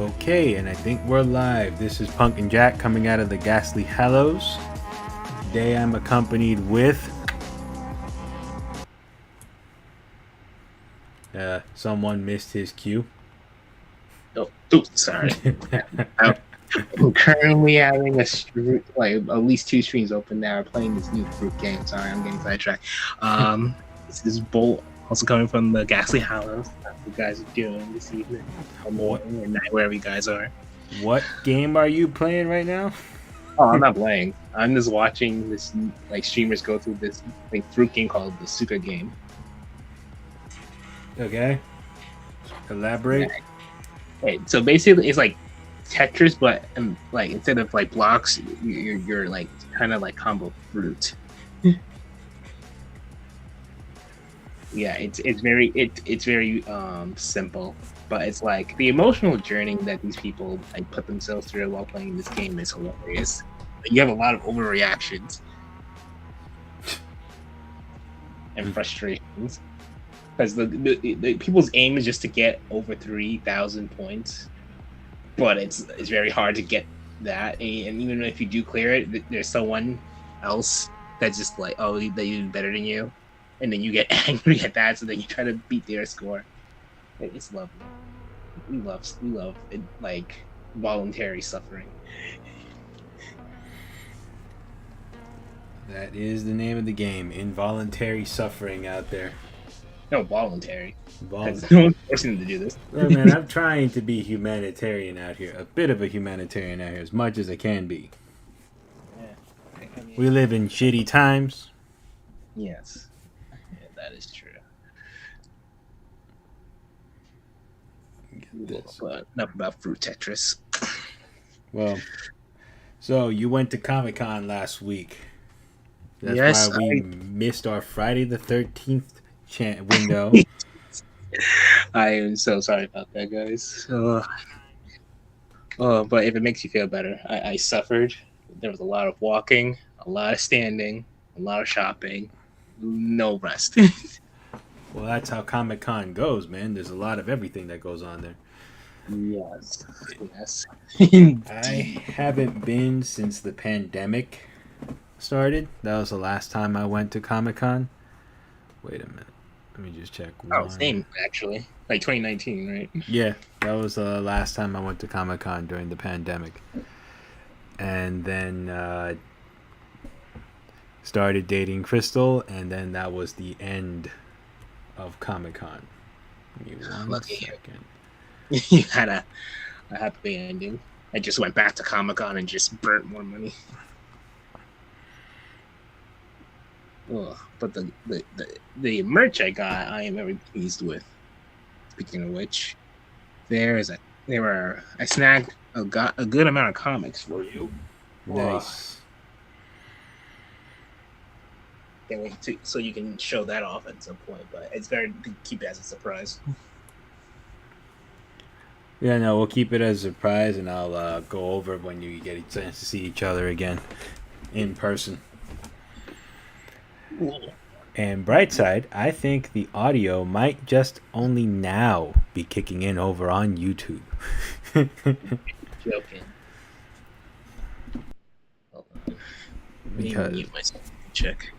Okay, and I think we're live. This is Punk and Jack coming out of the Ghastly Hallows. Today I'm accompanied with someone missed his cue. Oh, sorry. I'm currently having at least 2 streams open now, playing this new fruit game. Sorry, I'm getting sidetracked. This is Bolt, also coming from the Ghastly Hallows. What you guys are doing this evening, or morning, or night, wherever you guys are. What game are you playing right now? Oh, I'm not playing. I'm just watching this streamers go through this fruit game called the Suka game. Okay. Elaborate. Okay, so basically, it's like Tetris, but instead of blocks, you're kind of combo fruit. Yeah, it's very simple, but it's like the emotional journey that these people put themselves through while playing this game is hilarious. You have a lot of overreactions and frustrations because the people's aim is just to get over 3,000 points, but it's very hard to get that. And even if you do clear it, there's someone else that's just they do better than you. And then you get angry at that, so then you try to beat their score. It's lovely. We love it, voluntary suffering. That is the name of the game. Involuntary suffering out there. No, voluntary. No one's forcing them to do this. Look, man, I'm trying to be humanitarian out here. A bit of a humanitarian out here, as much as I can be. Yeah. I mean, we live in shitty times. Yes. That is true. But enough about Fruit Tetris. Well, so you went to Comic-Con last week. That's why we missed our Friday the 13th window. I am so sorry about that, guys. But if it makes you feel better, I suffered. There was a lot of walking, a lot of standing, a lot of shopping. No rest. Well, that's how Comic-Con goes, man. There's a lot of everything that goes on there. Yes. I haven't been since the pandemic started. That was the last time I went to Comic-Con. Wait a minute. Let me just check. Same, actually. 2019, right? Yeah, that was the last time I went to Comic-Con during the pandemic. And then started dating Crystal, and then that was the end of Comic-Con. Give me one second. You had a happy ending. I just went back to Comic-Con and just burnt more money. But the merch I got, I am very pleased with. Speaking of which, I snagged a good amount of comics for you. Nice. Can't wait so you can show that off at some point, but it's better to keep it as a surprise. Yeah, no, we'll keep it as a surprise, and I'll go over when you get a chance to see each other again in person. And Brightside, I think the audio might just only now be kicking in over on YouTube. Joking. Because mute myself. Check.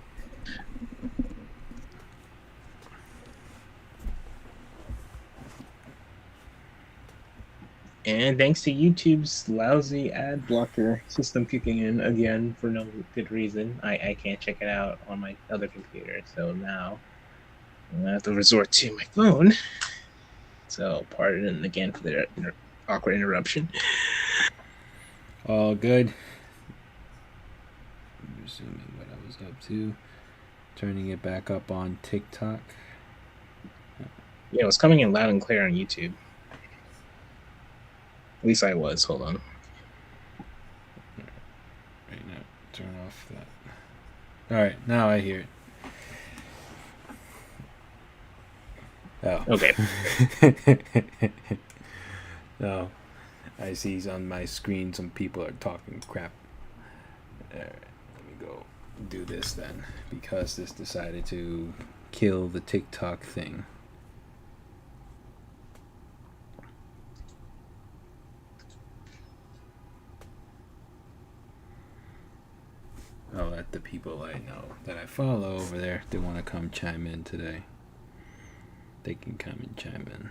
And thanks to YouTube's lousy ad blocker system kicking in again for no good reason, I can't check it out on my other computer. So now I have to resort to my phone. So pardon again for the awkward interruption. All good. Resuming what I was up to. Turning it back up on TikTok. Yeah, it was coming in loud and clear on YouTube. At least I was. Hold on. Right now, turn off that. All right, now I hear it. Oh. Okay. No, I see on my screen some people are talking crap. All right, let me go do this then, because this decided to kill the TikTok thing. I'll let the people I know that I follow over there, if they want to come chime in today, they can come and chime in.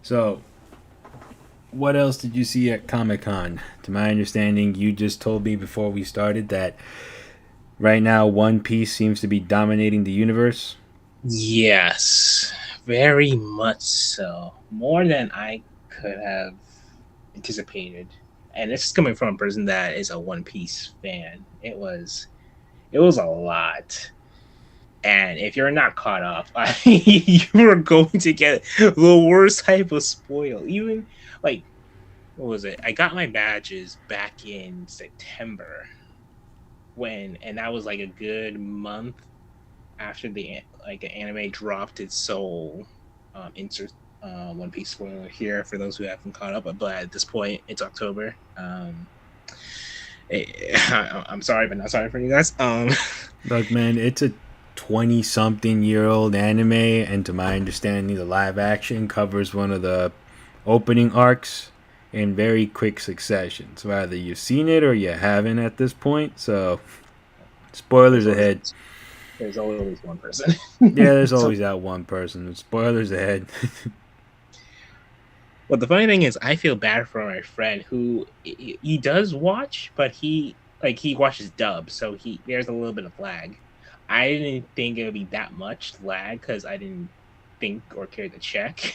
So, what else did you see at Comic-Con? To my understanding, you just told me before we started that right now One Piece seems to be dominating the universe. Yes, very much so. More than I could have anticipated. And this is coming from a person that is a One Piece fan. It was a lot. And if you're not caught up, you are going to get the worst type of spoil. Even like what was it? I got my badges back in September and that was like a good month after the anime dropped its soul. Insert One Piece spoiler here for those who haven't caught up, but at this point it's October. I'm sorry, but not sorry for you guys. Look, man, it's a 20-something-year-old anime, and to my understanding, the live action covers one of the opening arcs in very quick succession. So either you've seen it or you haven't at this point. So, spoilers ahead. There's always one person. Yeah, there's always that one person. Spoilers ahead. Well, the funny thing is, I feel bad for my friend who he does watch, but he watches dub, so there's a little bit of lag. I didn't think it would be that much lag because I didn't think or care to check.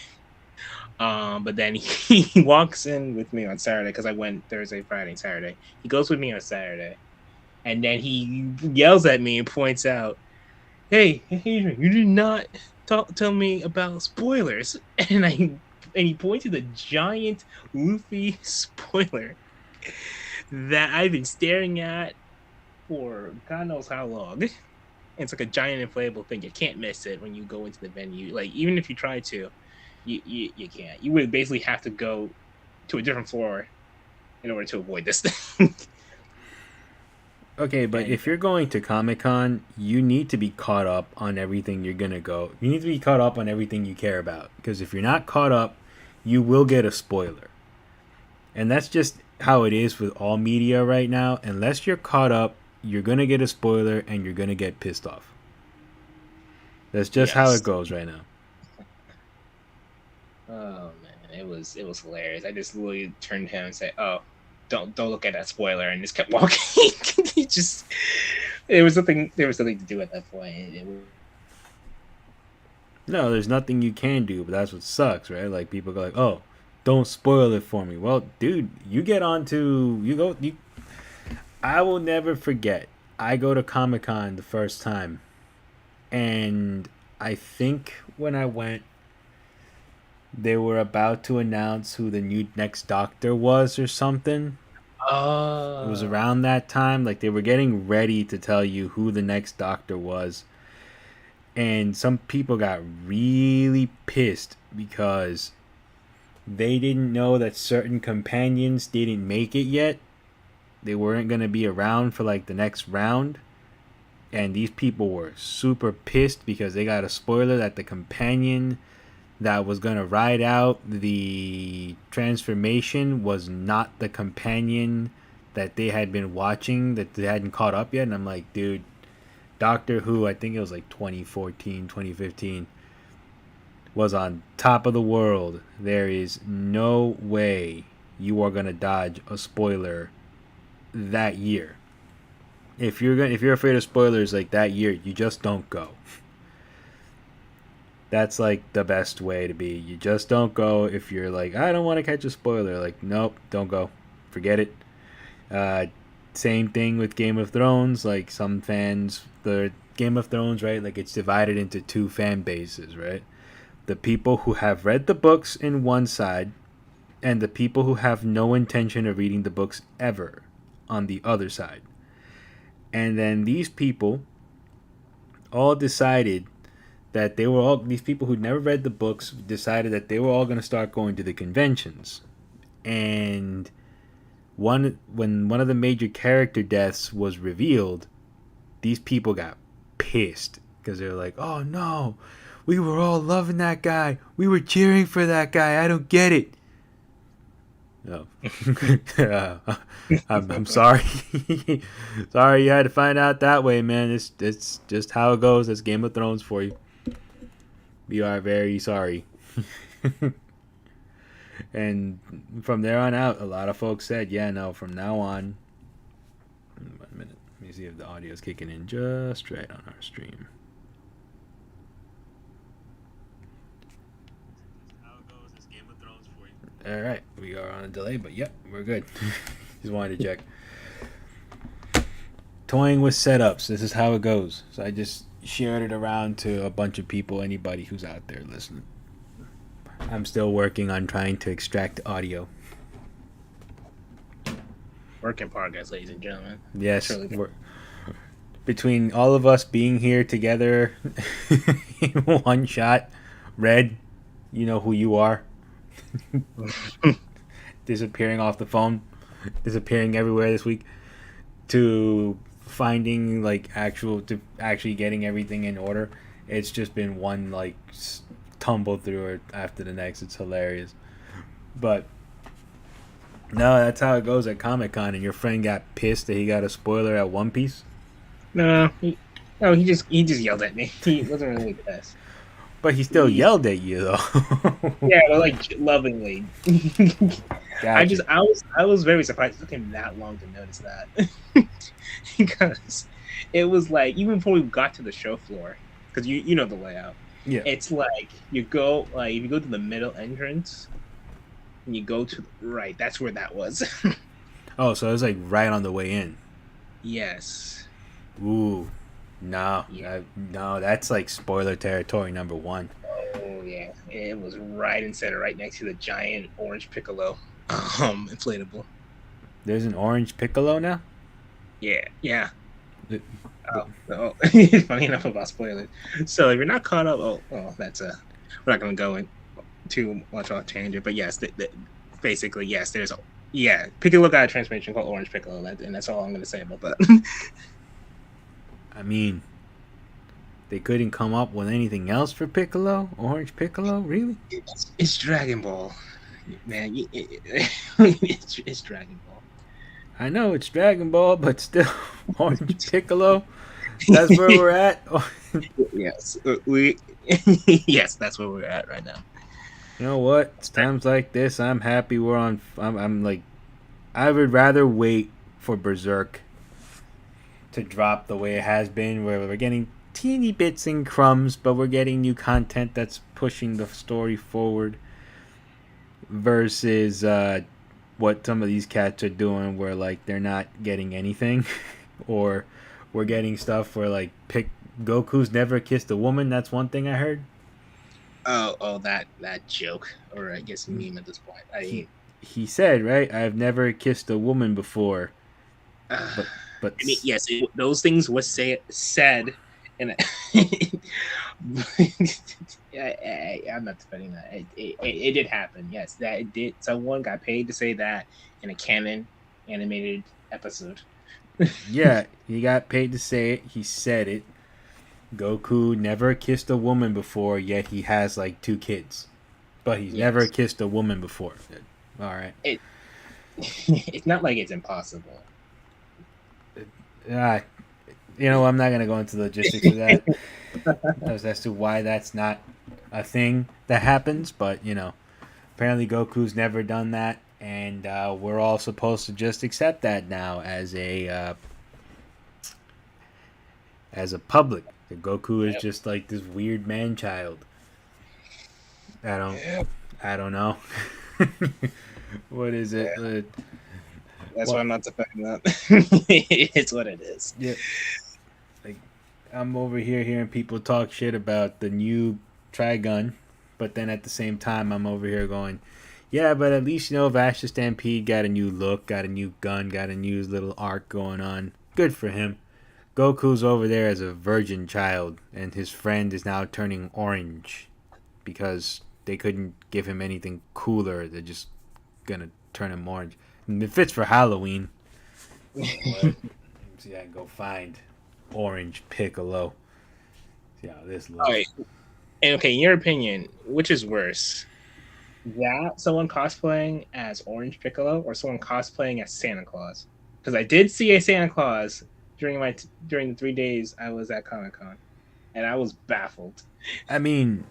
But then he walks in with me on Saturday because I went Thursday, Friday, Saturday. He goes with me on Saturday, and then he yells at me and points out, "Hey, Adrian, you did not tell me about spoilers." And he pointed a giant Luffy spoiler that I've been staring at for God knows how long. It's like a giant inflatable thing. You can't miss it when you go into the venue. Like even if you try to, you can't. You would basically have to go to a different floor in order to avoid this thing. Okay, but if you're going to Comic-Con, you need to be caught up on everything you're going to go. You need to be caught up on everything you care about. Because if you're not caught up, you will get a spoiler. And that's just how it is with all media right now. Unless you're caught up, you're going to get a spoiler and you're going to get pissed off. That's just how it goes right now. Oh, man. It was hilarious. I just literally turned to him and said, "Oh, don't look at that spoiler," and just kept walking. There was nothing to do at that point. No, there's nothing you can do, but that's what sucks, right? Like people go like, "Oh, don't spoil it for me." Well, dude, I will never forget. I go to Comic-Con the first time, and I think when I went, they were about to announce who the new next Doctor was or something. It was around that time. Like they were getting ready to tell you who the next Doctor was. And some people got really pissed because they didn't know that certain companions didn't make it yet. They weren't going to be around for like the next round. And these people were super pissed because they got a spoiler that the companion that was going to ride out the transformation was not the companion that they had been watching, that they hadn't caught up yet. And I'm like, dude, Doctor Who, I think it was like 2014, 2015, was on top of the world. There is no way you are going to dodge a spoiler that year. If you're afraid of spoilers like that year, you just don't go. That's like the best way to be. You just don't go if you're like, I don't want to catch a spoiler. Like, nope, don't go. Forget it. Same thing with Game of Thrones. Like some fans, the Game of Thrones, right? Like it's divided into two fan bases, right? The people who have read the books in one side, and the people who have no intention of reading the books ever on the other side. And then these people all decided that these people who never read the books decided that they were all going to start going to the conventions. And when one of the major character deaths was revealed, these people got pissed because they were like, "Oh no, we were all loving that guy. We were cheering for that guy. I don't get it." No. I'm sorry. Sorry you had to find out that way, man. It's just how it goes. It's Game of Thrones for you. We are very sorry. And from there on out, a lot of folks said, yeah, no, from now on. 1 minute. Let me see if the audio is kicking in just right on our stream. All right, we are on a delay, but yep, we're good. Just wanted to check. Toying with setups. This is how it goes. So I just shared it around to a bunch of people, anybody who's out there listening. I'm still working on trying to extract audio. Work in progress, ladies and gentlemen. Yes, between all of us being here together in one shot, Red, you know who you are. Disappearing off the phone, disappearing everywhere this week, to finding to actually getting everything in order. It's just been one tumble through it after the next. It's hilarious, but no, that's how it goes at Comic-Con. And your friend got pissed that he got a spoiler at One Piece. No, he just yelled at me. He wasn't really pissed. But he still yelled at you, though. Yeah, but lovingly. Gotcha. I was very surprised it took him that long to notice that. Because it was even before we got to the show floor, because you know the layout. Yeah. It's you go if you go to the middle entrance and you go to the right, that's where that was. Oh, so it was right on the way in. Yes. Ooh. No, yeah. No, that's spoiler territory number 1. Oh yeah, it was right in center, right next to the giant orange Piccolo, inflatable. There's an orange Piccolo now. Yeah. Funny enough about spoilers. So if you're not caught up, that's we're not gonna go in too much off tangent, but yes, basically yes, Piccolo got a transformation called Orange Piccolo, and that's all I'm gonna say about that. I mean, they couldn't come up with anything else for Piccolo? Orange Piccolo? Really? It's Dragon Ball. Man, it's Dragon Ball. I know it's Dragon Ball, but still, Orange Piccolo? That's where we're at? Yes. Yes, that's where we're at right now. You know what? It's times like this, I'm happy we're on... I would rather wait for Berserk to drop the way it has been, where we're getting teeny bits and crumbs, but we're getting new content that's pushing the story forward, versus what some of these cats are doing, where they're not getting anything, or we're getting stuff where Goku's never kissed a woman. That's one thing I heard. Oh, that joke, or I guess meme at this point. He said, right? I've never kissed a woman before, but I mean, yes, those things was said, and I'm not defending that. It did happen. Yes, that it did. Someone got paid to say that in a canon animated episode. Yeah, he got paid to say it. He said it. Goku never kissed a woman before, yet he has 2 kids, but he's never kissed a woman before. All right. It's not like it's impossible. I'm not gonna go into the logistics of that as to why that's not a thing that happens, but apparently Goku's never done that, and we're all supposed to just accept that now as a public. That Goku is just this weird man child. I don't know. What is it? That's why I'm not defending that. It's what it is. Yeah. I'm over here hearing people talk shit about the new Trigun, but then at the same time, I'm over here going, yeah, but at least, Vash the Stampede got a new look, got a new gun, got a new little arc going on. Good for him. Goku's over there as a virgin child, and his friend is now turning orange because they couldn't give him anything cooler. They're just gonna turn him orange. And it fits for Halloween. See, I can go find Orange Piccolo. See how this looks. All right. And okay, in your opinion, which is worse? That someone cosplaying as Orange Piccolo or someone cosplaying as Santa Claus. Because I did see a Santa Claus during the 3 days I was at Comic Con, and I was baffled. I mean,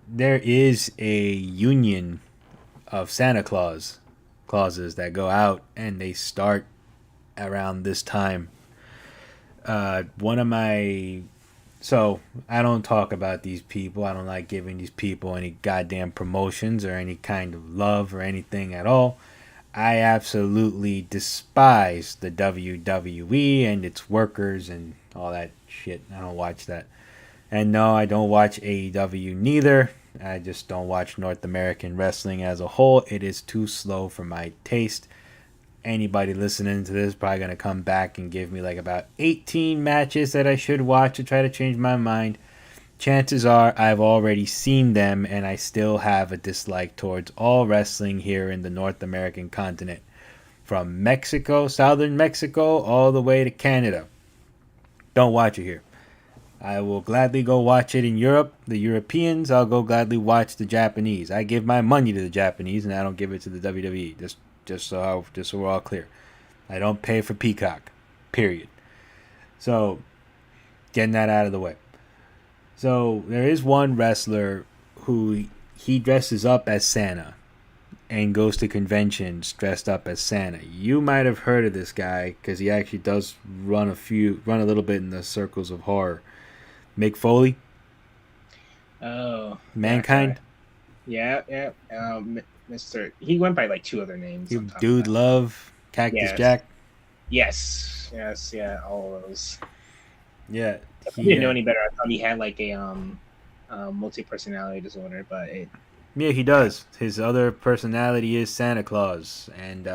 there is a union of Santa Clauses that go out and they start around this time. One of my So I don't talk about these people. I don't like giving these people any goddamn promotions or any kind of love or anything at all. I absolutely despise the WWE and its workers and all that shit. I don't watch that. And no, I don't watch AEW neither. I just don't watch North American wrestling as a whole. It is too slow for my taste. Anybody listening to this is probably going to come back and give me like about 18 matches that I should watch to try to change my mind. Chances are I've already seen them and I still have a dislike towards all wrestling here in the North American continent. From Mexico, southern Mexico, all the way to Canada. Don't watch it here. I will gladly go watch it in Europe. The Europeans, I'll go gladly watch the Japanese. I give my money to the Japanese and I don't give it to the WWE. Just so we're all clear. I don't pay for Peacock. Period. So, getting that out of the way. So, there is one wrestler who he dresses up as Santa and goes to conventions dressed up as Santa. You might have heard of this guy because he actually does run a little bit in the circles of horror. Mick Foley, Oh, Mankind, yeah, yeah. Mr. He went by like two other names on top of Dude that. Love, Cactus Yes, Jack. yes, yeah. All of those. Yeah, I he didn't know any better. I thought he had like a multi personality disorder, but yeah, he does. His other personality is Santa Claus, and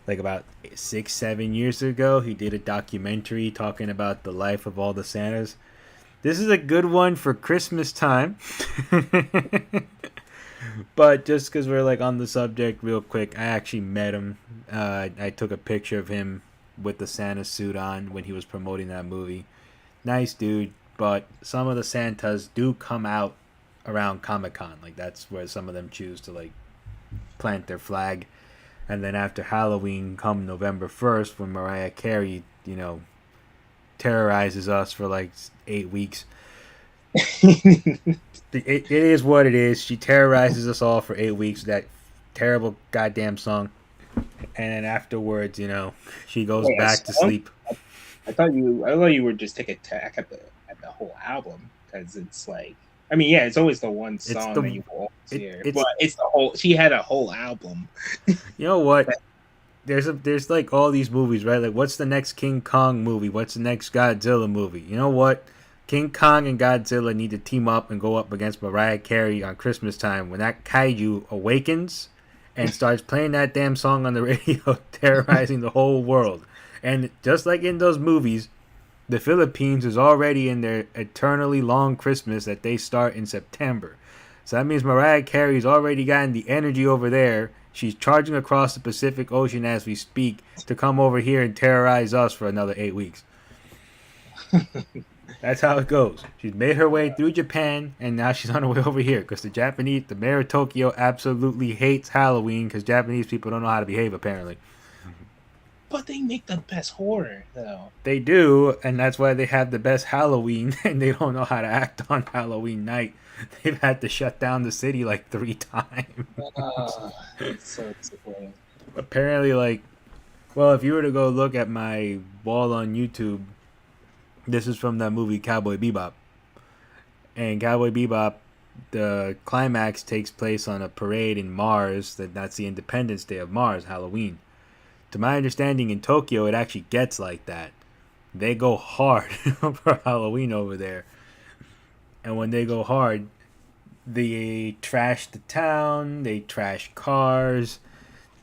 like about 6-7 years ago, he did a documentary talking about the life of all the Santas. This is a good one for Christmas time. But just because we're like on the subject, real quick, I actually met him. I took a picture of him with the Santa suit on when he was promoting that movie. Nice dude, but some of the Santas do come out around Comic Con. Like that's where some of them choose to like plant their flag. And then after Halloween, come November 1st, when Mariah Carey, terrorizes us for like 8 weeks. It is what it is. She terrorizes us all for 8 weeks. That terrible goddamn song, and then afterwards, she goes wait, a back to song? sleep. I thought you would just take a tack at the whole album because it's like, I mean, yeah, it's always the one It's song that the you will always hear, it's but it's the whole. She had a whole album. you know what? There's like all these movies, right? Like, what's the next King Kong movie? What's the next Godzilla movie? You know what? King Kong and Godzilla need to team up and go up against Mariah Carey on Christmas time when that kaiju awakens and starts playing that damn song on the radio, terrorizing the whole world. And just like in those movies, the Philippines is already in their eternally long Christmas that they start in September. So that means Mariah Carey's already gotten the energy over there. She's charging across the Pacific Ocean as we speak to come over here and terrorize us for another 8 weeks. That's how it goes. She's made her way through Japan, and now she's on her way over here because the mayor of Tokyo absolutely hates Halloween because Japanese people don't know how to behave, apparently. But they make the best horror, though. They do, and that's why they have the best Halloween, and they don't know how to act on Halloween night. They've had to shut down the city like 3 times. It's so disappointing. Apparently, well, if you were to go look at my wall on YouTube, this is from that movie Cowboy Bebop. And Cowboy Bebop, the climax takes place on a parade in Mars. That's the Independence Day of Mars, Halloween. To my understanding, in Tokyo, it actually gets like that. They go hard for Halloween over there. And when they go hard, they trash the town, they trash cars,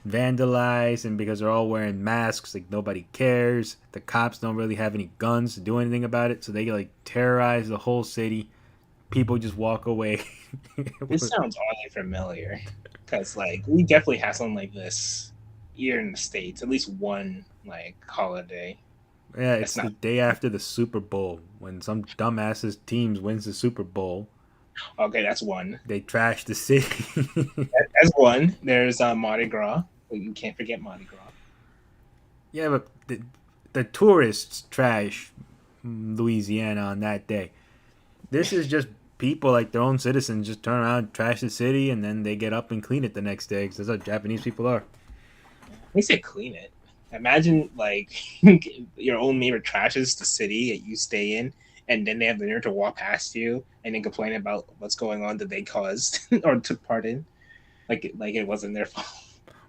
vandalize, and because they're all wearing masks, like nobody cares. The cops don't really have any guns to do anything about it, so they like terrorize the whole city. People just walk away. This sounds oddly familiar because, like, we definitely have something like this here in the States. At least one like holiday. Yeah, That's it's the not. day after the Super Bowl when some dumbasses teams wins the Super Bowl. Okay, that's one. They trash the city. That's one. There's Mardi Gras. You can't forget Mardi Gras. Yeah, but the tourists trash Louisiana on that day. This is just people, like their own citizens, just turn around, trash the city, and then they get up and clean it the next day. Because that's how Japanese people are. They say clean it. Imagine like your own neighbor trashes the city that you stay in, and then they have the nerve to walk past you and then complain about what's going on that they caused or took part in, like it wasn't their fault.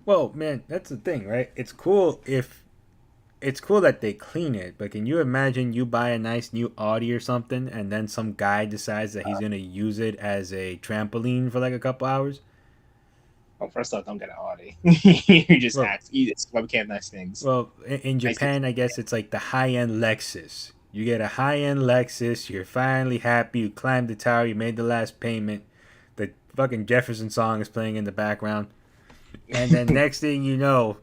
Well, man, that's the thing, right? It's cool that they clean it, but can you imagine you buy a nice new Audi or something, and then some guy decides that he's gonna use it as a trampoline for like a couple hours? Well, first off, don't get an Audi. You just Well, ask. It's webcam nice things. well, in Nice things. Japan, I guess it's like the high end Lexus. You get a high end Lexus, you're finally happy, you climbed the tower, you made the last payment, the fucking Jefferson song is playing in the background, and then next thing you know,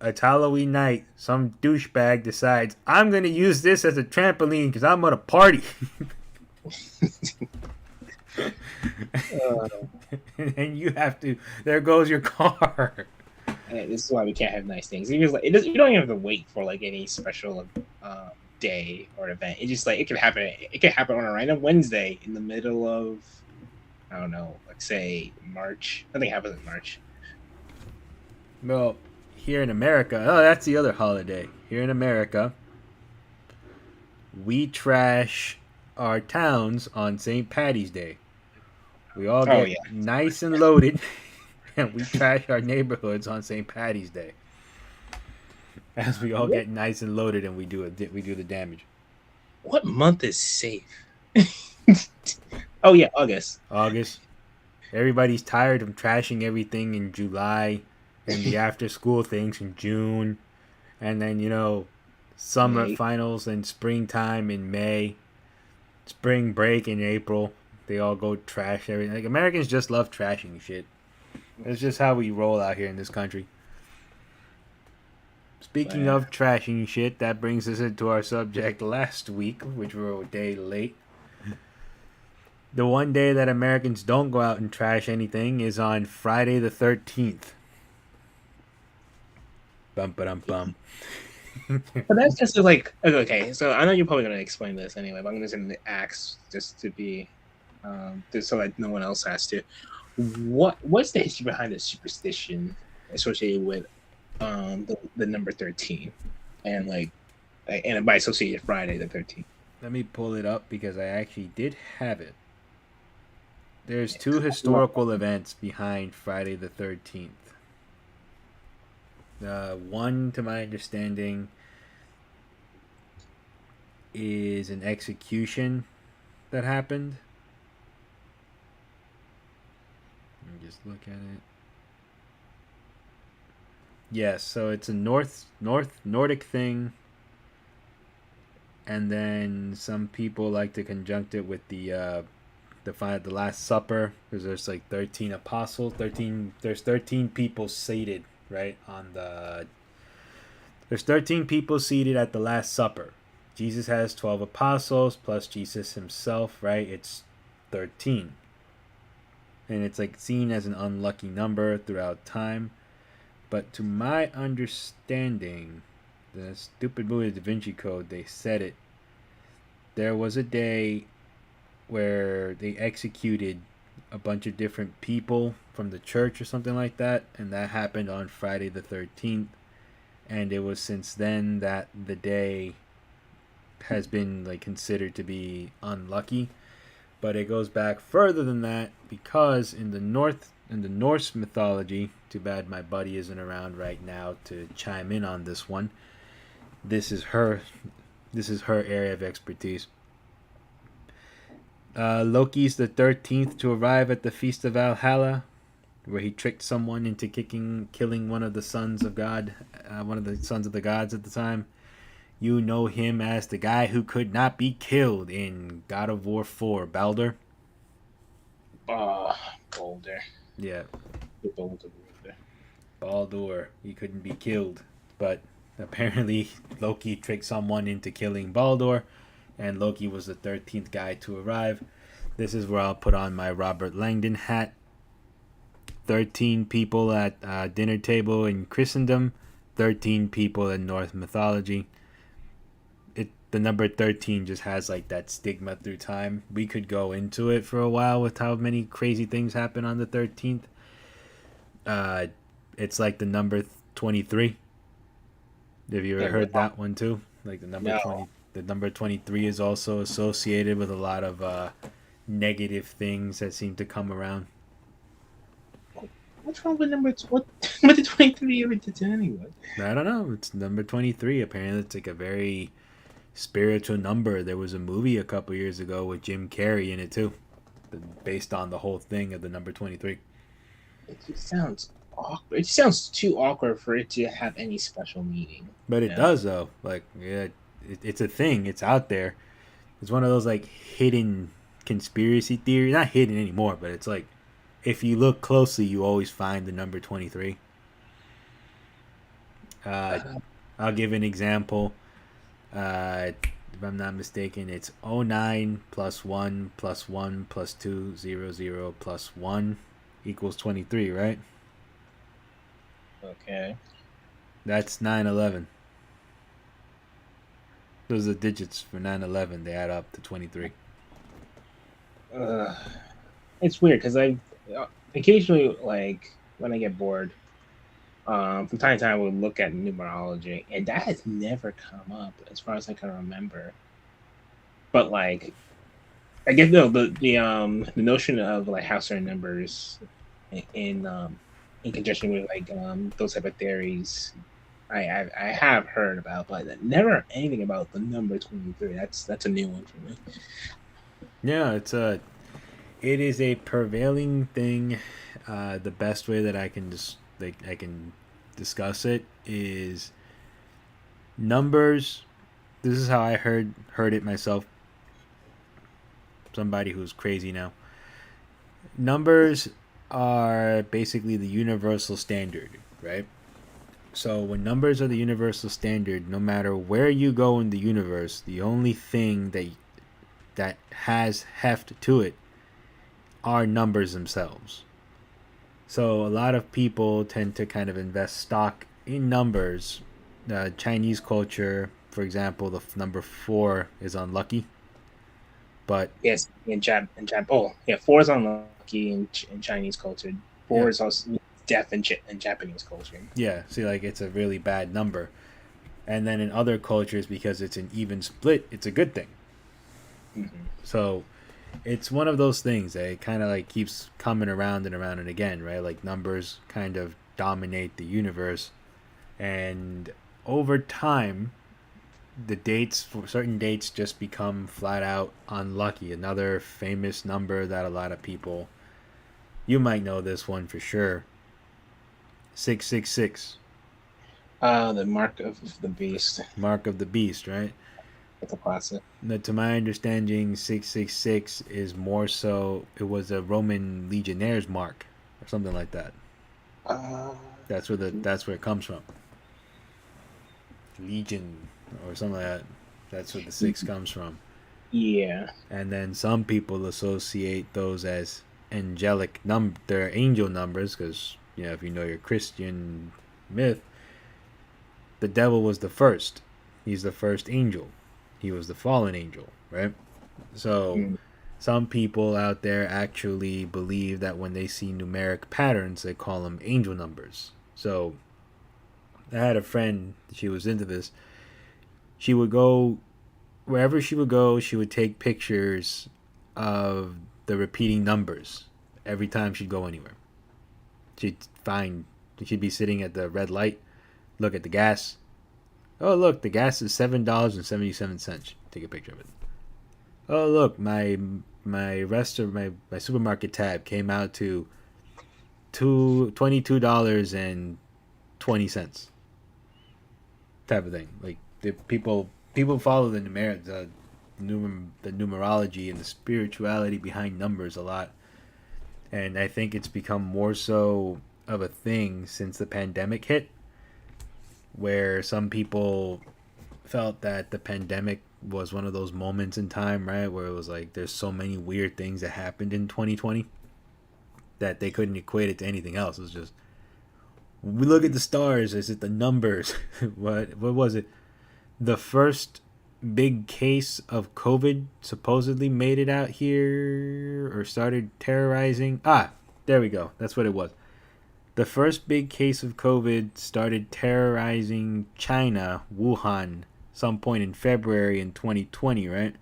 it's Halloween night, some douchebag decides, I'm gonna use this as a trampoline because I'm gonna party. Uh, And you have to, there goes your car. this is why we can't have nice things. Because like, you don't even have to wait for like any special day or event. It just like it can happen. It can happen on a random Wednesday in the middle of I don't know, like say March. Nothing happens in March. Well, here in America, oh, that's the other holiday. Here in America, we trash our towns on St. Patty's Day. We all Oh get yeah, nice and loaded, and we trash our neighborhoods on St. Patty's Day. As we all what, get nice and loaded, and we do the damage. what month is safe? Oh yeah, August. August, everybody's tired of trashing everything in July, and the after school things in June, and then summer May. finals and springtime in May, spring break in April. They all go trash everything. Like Americans just love trashing shit. It's just how we roll out here in this country. Speaking But, of trashing shit, that brings us into our subject last week, which we were a day late. The one day that Americans don't go out and trash anything is on Friday the 13th. Bum ba dum bum. but that's just like okay. So I know you're probably gonna explain this anyway, but I'm just gonna ask just to be, just so that no one else has to. What's the history behind the superstition associated with the number 13 and and by associated Friday the 13th? Let me pull it up because I actually did have it. There's two historical events behind Friday the 13th. One, to my understanding, is an execution that happened. Let me just look at it. Yes, so it's a Nordic thing, and then some people like to conjunct it with the Last Supper, because there's like 13 apostles, 13. There's 13 people seated right on the. There's 13 people seated at the Last Supper. Jesus has 12 apostles plus Jesus himself, right? It's 13, and it's like seen as an unlucky number throughout time. But to my understanding, the stupid movie Da Vinci Code, they said it. There was a day where they executed a bunch of different people from the church or something like that, and that happened on Friday the 13th. And it was since then that the day has been like considered to be unlucky. But it goes back further than that, because in the Norse mythology, too bad my buddy isn't around right now to chime in on this one. This is her area of expertise. Loki's the 13th to arrive at the Feast of Valhalla, where he tricked someone into killing one of the sons of God, one of the sons of the gods at the time. You know him as the guy who could not be killed in God of War 4, Baldur. Boulder. Yeah, Boulder. Baldur. He couldn't be killed, but apparently Loki tricked someone into killing Baldur, and Loki was the 13th guy to arrive. This is where I'll put on my Robert Langdon hat. 13 people at dinner table in Christendom, 13 people in Norse mythology. The number 13 just has like that stigma through time. We could go into it for a while with how many crazy things happen on the 13th. It's like the number 23. Have you ever heard that one too? Like the number No. 20. The number 23 is also associated with a lot of negative things that seem to come around. What's wrong with what did 23 ever did to anyone? I don't know. It's number 23. Apparently, it's like a very spiritual number. There was a movie a couple years ago with Jim Carrey in it too, based on the whole thing of the number 23. It just sounds awkward. It just sounds too awkward for it to have any special meaning. But it does though. Like, yeah, it's a thing. It's out there. It's one of those like hidden conspiracy theories. Not hidden anymore, but it's like if you look closely, you always find the number 23. I'll give an example. If I'm not mistaken, it's 09 plus 1 plus 1 plus 2, 0, 0 plus 1 equals 23, right? Okay. That's 9/11. Those are the digits for 9/11. They add up to 23. It's weird because I occasionally, like, when I get bored, from time to time, I would look at numerology, and that has never come up as far as I can remember. But like, I guess no, the notion of like how certain numbers in conjunction with like those type of theories, I have heard about, but never anything about the number 23. That's a new one for me. Yeah, it is a prevailing thing. The best way that I can I can discuss it is numbers. This is how I heard it myself. Somebody who's crazy now. Numbers are basically the universal standard, right? So when numbers are the universal standard, no matter where you go in the universe, the only thing that has heft to it are numbers themselves. So a lot of people tend to kind of invest stock in numbers. Chinese culture, for example, the number 4 is unlucky. But yes, in Jap. Oh, yeah, 4 is unlucky in Chinese culture. 4 is also death in Japanese culture. Yeah, see, like it's a really bad number. And then in other cultures, because it's an even split, it's a good thing. Mm-hmm. So it's one of those things that it kind of like keeps coming around and around and again, right? Like numbers kind of dominate the universe, and over time, the dates for certain dates just become flat out unlucky. Another famous number that a lot of people, you might know this one for sure. 666. The mark of the beast. Mark of the beast, right? It's a classic. Now, to my understanding, 666 is more so. It was a Roman legionnaire's mark, or something like that. That's where it comes from. Legion, or something like that. That's where the 6 comes from. Yeah. And then some people associate those as angelic they're angel numbers, because if you know your Christian myth, the devil was the first. He's the first angel. He was the fallen angel, right? So some people out there actually believe that when they see numeric patterns, they call them angel numbers. So I had a friend, she was into this. She would go, wherever she would go, she would take pictures of the repeating numbers every time she'd go anywhere. She'd be sitting at the red light, look at the gas. Oh, look, the gas is $7.77. Take a picture of it. Oh, look, my supermarket tab came out to $22.20. Type of thing. Like people follow the numerology and the spirituality behind numbers a lot, and I think it's become more so of a thing since the pandemic hit, where some people felt that the pandemic was one of those moments in time, right, where it was like there's so many weird things that happened in 2020 that they couldn't equate it to anything else. It was just, we look at the stars. Is it the numbers? What was it? The first big case of COVID supposedly made it out here or started terrorizing. There we go. That's what it was. The first big case of COVID started terrorizing China, Wuhan, some point in February in 2020, right?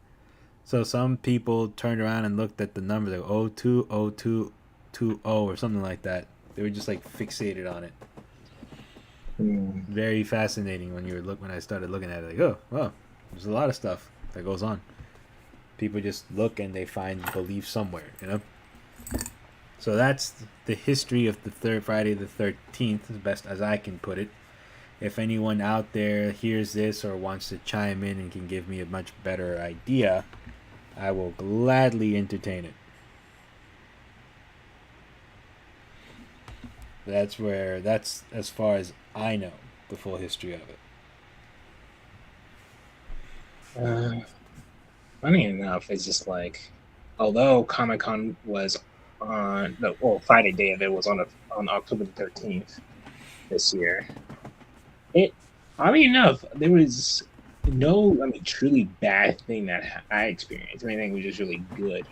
So some people turned around and looked at the numbers like 020220 or something like that. They were just like fixated on it. Very fascinating when I started looking at it, like, oh, wow, there's a lot of stuff that goes on. People just look and they find belief somewhere, you know. So that's the history of the third Friday the 13th, as best as I can put it. If anyone out there hears this or wants to chime in and can give me a much better idea, I will gladly entertain it. That's as far as I know the full history of it. Funny enough, it's just like, although Comic-Con was on Friday day of it was on October 13th this year. Oddly enough, there was no, truly bad thing that I experienced. Everything was just really good.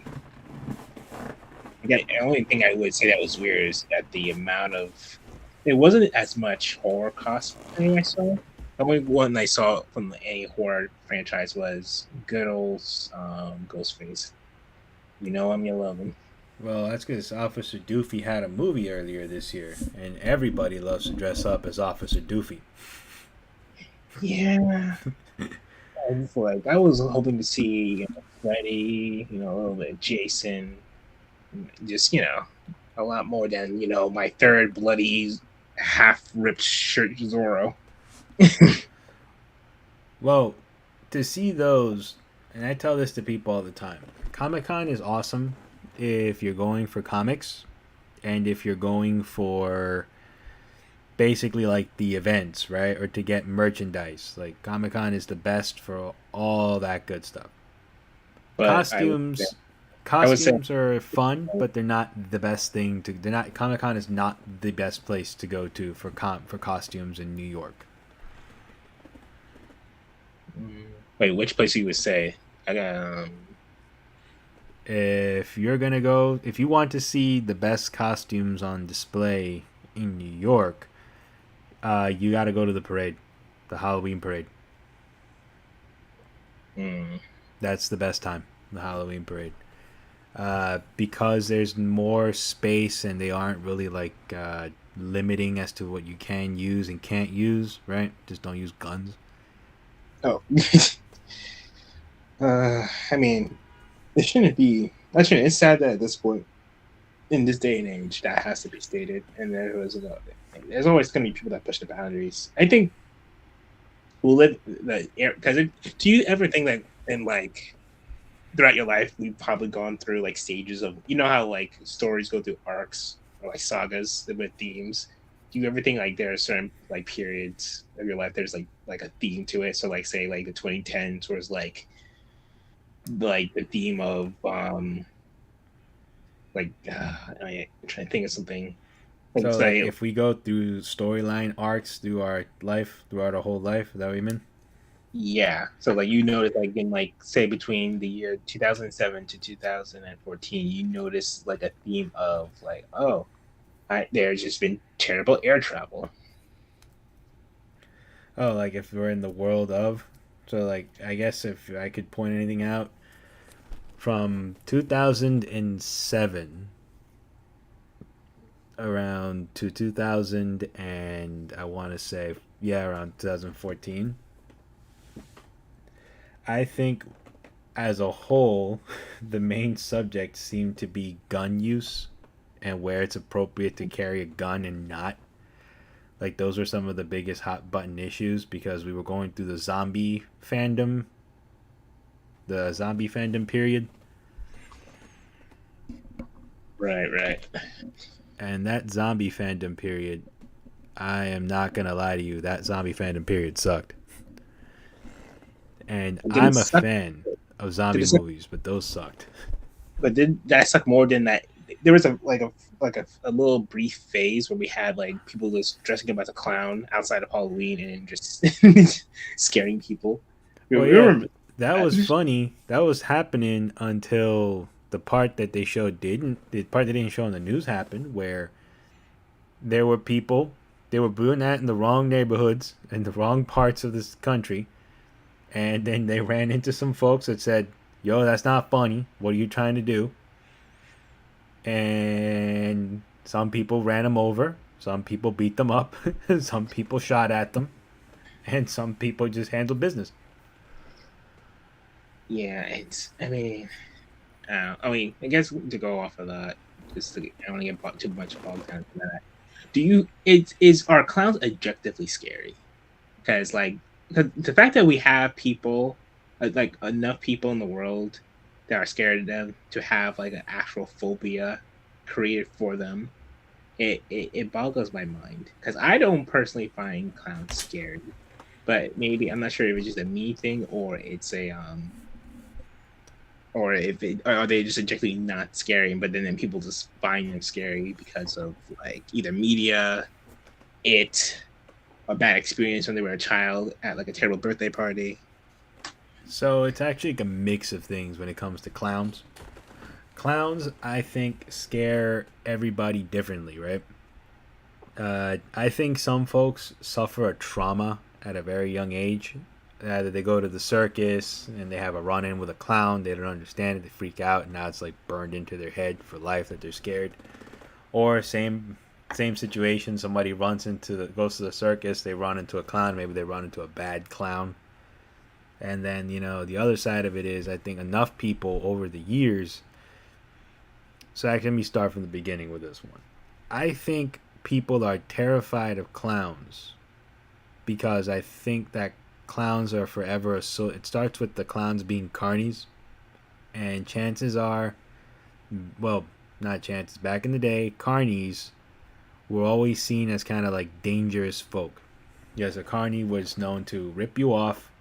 Again, the only thing I would say that was weird is that the amount of, it wasn't as much horror cosplay I saw. The only one I saw from any horror franchise was good old Ghostface. You know him, you love him. Well, that's because Officer Doofy had a movie earlier this year, and everybody loves to dress up as Officer Doofy. Yeah. I was hoping to see Freddy, a little bit of Jason, just, a lot more than, my third bloody half-ripped shirt Zorro. Well, to see those, and I tell this to people all the time, Comic-Con is awesome if you're going for comics and if you're going for basically like the events, right? Or to get merchandise. Like Comic-Con is the best for all that good stuff. But costumes are fun, but they're not the best thing to. They're not. Comic-Con is not the best place to go to for costumes in New York. Wait, which place you would say? If you're gonna go, if you want to see the best costumes on display in New York, you got to go to the parade, the Halloween parade. That's the best time, the Halloween parade, because there's more space and they aren't really like limiting as to what you can use and can't use. Right? Just don't use guns. Oh, it shouldn't be. It's sad that at this point, in this day and age, that has to be stated. And there's always going to be people that push the boundaries. I think we'll live because do you ever think that in like throughout your life we've probably gone through like stages of, how like stories go through arcs or like sagas with themes? Do you ever think like there are certain like periods of your life there's like a theme to it? So like say like the 2010s was like the theme of I'm trying to think of something. So like if we go through storyline arcs throughout our whole life, is that what you mean? Yeah. So like you notice like in like say between the year 2007 to 2014, you notice like a theme of like, there's just been terrible air travel. Oh, like if we're in the world of, so like I guess if I could point anything out from 2007 around to 2000 and I want to say around 2014, I think as a whole the main subject seemed to be gun use and where it's appropriate to carry a gun and not. Like those are some of the biggest hot button issues because we were going through the zombie fandom period. Right. And that zombie fandom period, I am not going to lie to you, that zombie fandom period sucked. And Did it I'm a suck? fan of Did zombie it suck? movies, but those sucked. But did that suck more than that? There was a little brief phase where we had like people just dressing up as a clown outside of Halloween and just scaring people. Well, yeah, Remember that that? was funny. That was happening until the part that they showed didn't. The part they didn't show on the news happened, where there were people. They were doing that in the wrong neighborhoods in the wrong parts of this country, and then they ran into some folks that said, "Yo, that's not funny. What are you trying to do?" And some people ran them over. Some people beat them up. Some people shot at them, and some people just handled business. Yeah, it's. I mean, I guess to go off of that, just to I don't want to get too much bogged down into that. Do you? It is Are clowns objectively scary? Because like the fact that we have people, like enough people in the world that are scared of them to have like an actual phobia created for them, it boggles my mind. Because I don't personally find clowns scary, but maybe I'm not sure if it's just a me thing or it's a or if it or are they just objectively not scary, but then people just find them scary because of like either media, it, a bad experience when they were a child at like a terrible birthday party. So it's actually like a mix of things when it comes to clowns. Clowns, I think, scare everybody differently, right? I think some folks suffer a trauma at a very young age. Either they go to the circus and they have a run in with a clown, they don't understand it, they freak out, and now it's like burned into their head for life that they're scared. Or same situation, somebody goes to the circus, they run into a clown, maybe they run into a bad clown. And then, the other side of it is I think enough people over the years. So actually, let me start from the beginning with this one. I think people are terrified of clowns because I think that clowns are forever. So it starts with the clowns being carnies, and chances are, well, not chances. Back in the day, carnies were always seen as kind of like dangerous folk. Yes, a carny was known to rip you off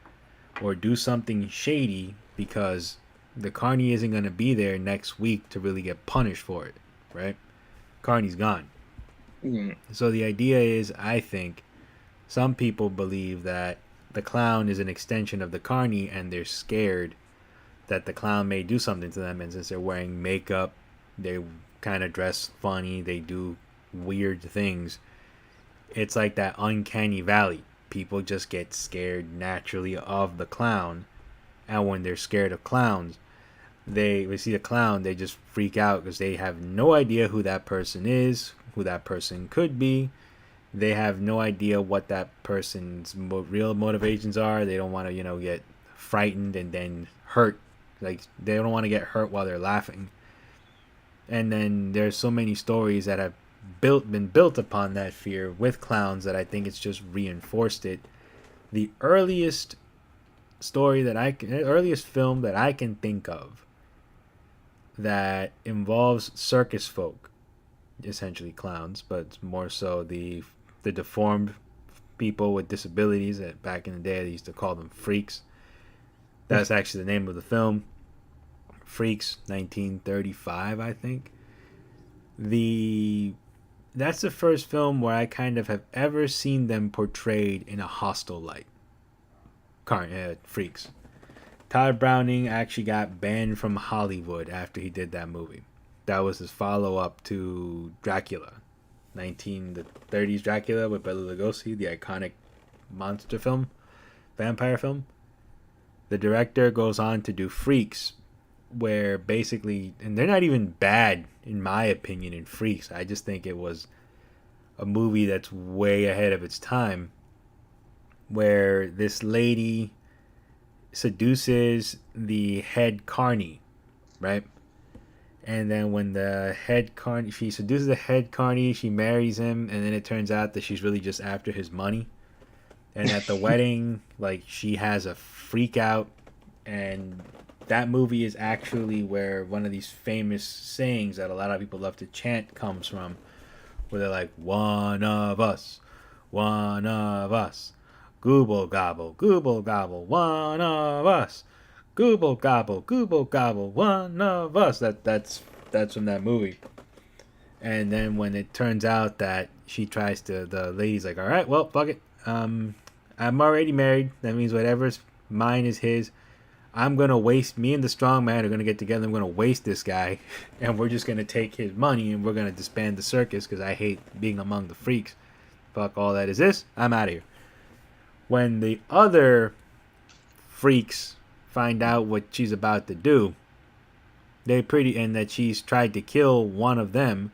or do something shady because the carny isn't going to be there next week to really get punished for it, right? Carny's gone. Mm. So the idea is, I think, some people believe that the clown is an extension of the carny and they're scared that the clown may do something to them. And since they're wearing makeup, they kind of dress funny, they do weird things. It's like that uncanny valley. People just get scared naturally of the clown. And when they're scared of clowns, they see a clown, they just freak out because they have no idea who that person is, who that person could be. They have no idea what that person's real motivations are. They don't want to, get frightened and then hurt. Like, they don't want to get hurt while they're laughing. And then there's so many stories that have been built upon that fear with clowns that I think it's just reinforced it. The earliest earliest film that I can think of that involves circus folk, essentially clowns, but more so the deformed people with disabilities that back in the day they used to call them freaks. That's actually the name of the film. Freaks, 1935, I think. The That's the first film where I kind of have ever seen them portrayed in a hostile light. Freaks. Todd Browning actually got banned from Hollywood after he did that movie. That was his follow up to Dracula, the 30s Dracula with Bela Lugosi, the iconic monster film, vampire film. The director goes on to do Freaks, where basically, and they're not even bad in my opinion in Freaks. I just think it was a movie that's way ahead of its time, where this lady seduces the head carny, right? And then when she seduces the head carny, she marries him, and then it turns out that she's really just after his money. And at the wedding, like, she has a freak out, and that movie is actually where one of these famous sayings that a lot of people love to chant comes from, where they're like, one of us, Gooble gobble, one of us. Gooble gobble, one of us. That's from that movie. And then when it turns out that she tries to, the lady's like, all right, well, fuck it. I'm already married. That means whatever's mine is his. I'm going to waste, me and the strong man are going to get together. I'm going to waste this guy. And we're just going to take his money and we're going to disband the circus because I hate being among the freaks. Fuck all that is this. I'm out of here. When the other freaks find out what she's about to do, and that she's tried to kill one of them,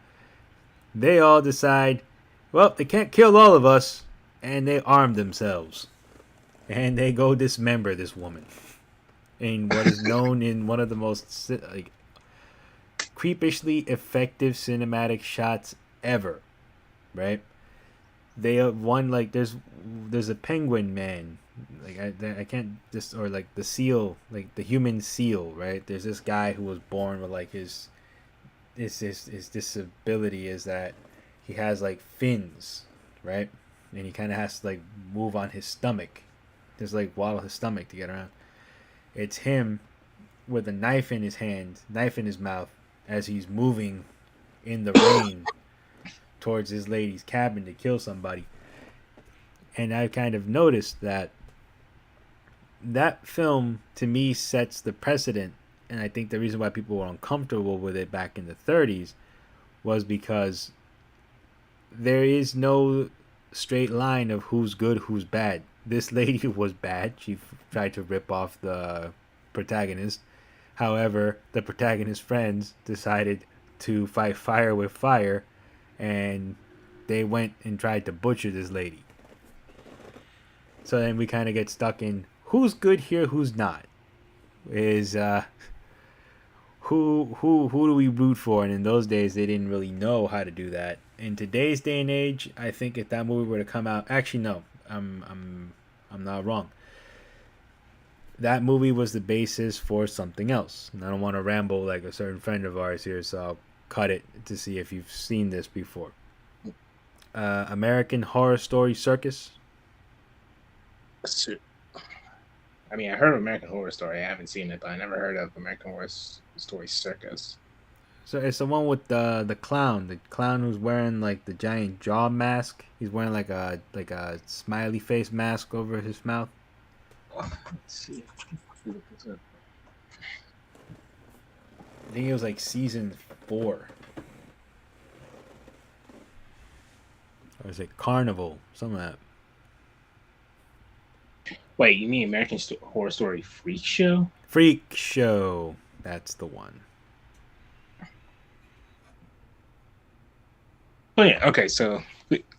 they all decide, well, they can't kill all of us, and they arm themselves. And they go dismember this woman. In what is known in one of the most like creepishly effective cinematic shots ever. Right? They have one, like, there's a penguin man. Like, I can't just, or like the seal, like the human seal, right? There's this guy who was born with like his disability is that he has like fins, right? And he kind of has to like move on his stomach, just like waddle his stomach to get around. It's him with a knife in his hand, knife in his mouth, as he's moving in the rain towards this lady's cabin to kill somebody. And I kind of noticed that film to me sets the precedent, and I think the reason why people were uncomfortable with it back in the 30s was because there is no straight line of who's good, who's bad. This lady was bad. She tried to rip off the protagonist. However, the protagonist's friends decided to fight fire with fire, and they went and tried to butcher this lady. So then we kind of get stuck in who's good here, who's not. Is who do we root for? And in those days, they didn't really know how to do that. In today's day and age, I think if that movie were to come out, actually no, I'm not wrong. That movie was the basis for something else. And I don't want to ramble like a certain friend of ours here, so I'll cut it to see if you've seen this before. American Horror Story Circus. I mean, I heard of American Horror Story. I haven't seen it, but I never heard of American Horror Story Circus. So it's the one with the clown who's wearing like the giant jaw mask. He's wearing like a smiley face mask over his mouth. Let's see. I think it was like season 4. Or is it Carnival? Some of that. Wait, you mean American Horror Story Freak Show? Freak Show. That's the one. Oh yeah. Okay. So,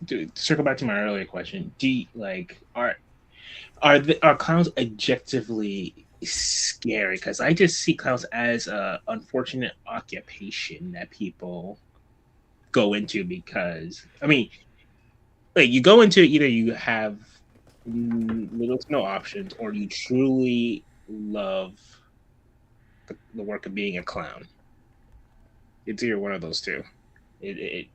to circle back to my earlier question, do you, like are clowns objectively scary? Because I just see clowns as a unfortunate occupation that people go into because I mean, like you go into either you have little to no options or you truly love the work of being a clown. It's either one of those two. It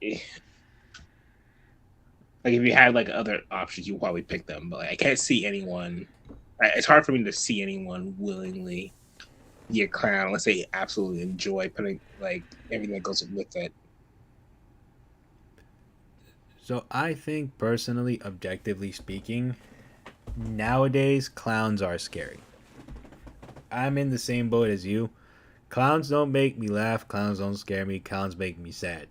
like if you had like other options, you probably pick them. But like, I can't see anyone. It's hard for me to see anyone willingly be a clown unless they absolutely enjoy putting like everything that goes with it. So I think personally, objectively speaking, nowadays clowns are scary. I'm in the same boat as you. Clowns don't make me laugh. Clowns don't scare me. Clowns make me sad.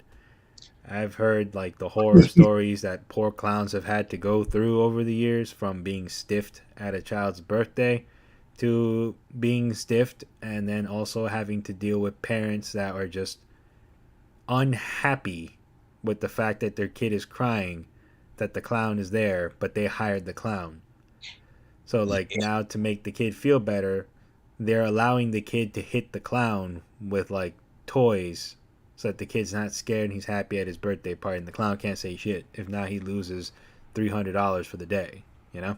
I've heard like the horror stories that poor clowns have had to go through over the years, from being stiffed at a child's birthday to being stiffed and then also having to deal with parents that are just unhappy with the fact that their kid is crying, that the clown is there, but they hired the clown. So like now to make the kid feel better, they're allowing the kid to hit the clown with like toys so that the kid's not scared and he's happy at his birthday party, and the clown can't say shit. If not, he loses $300 for the day, you know?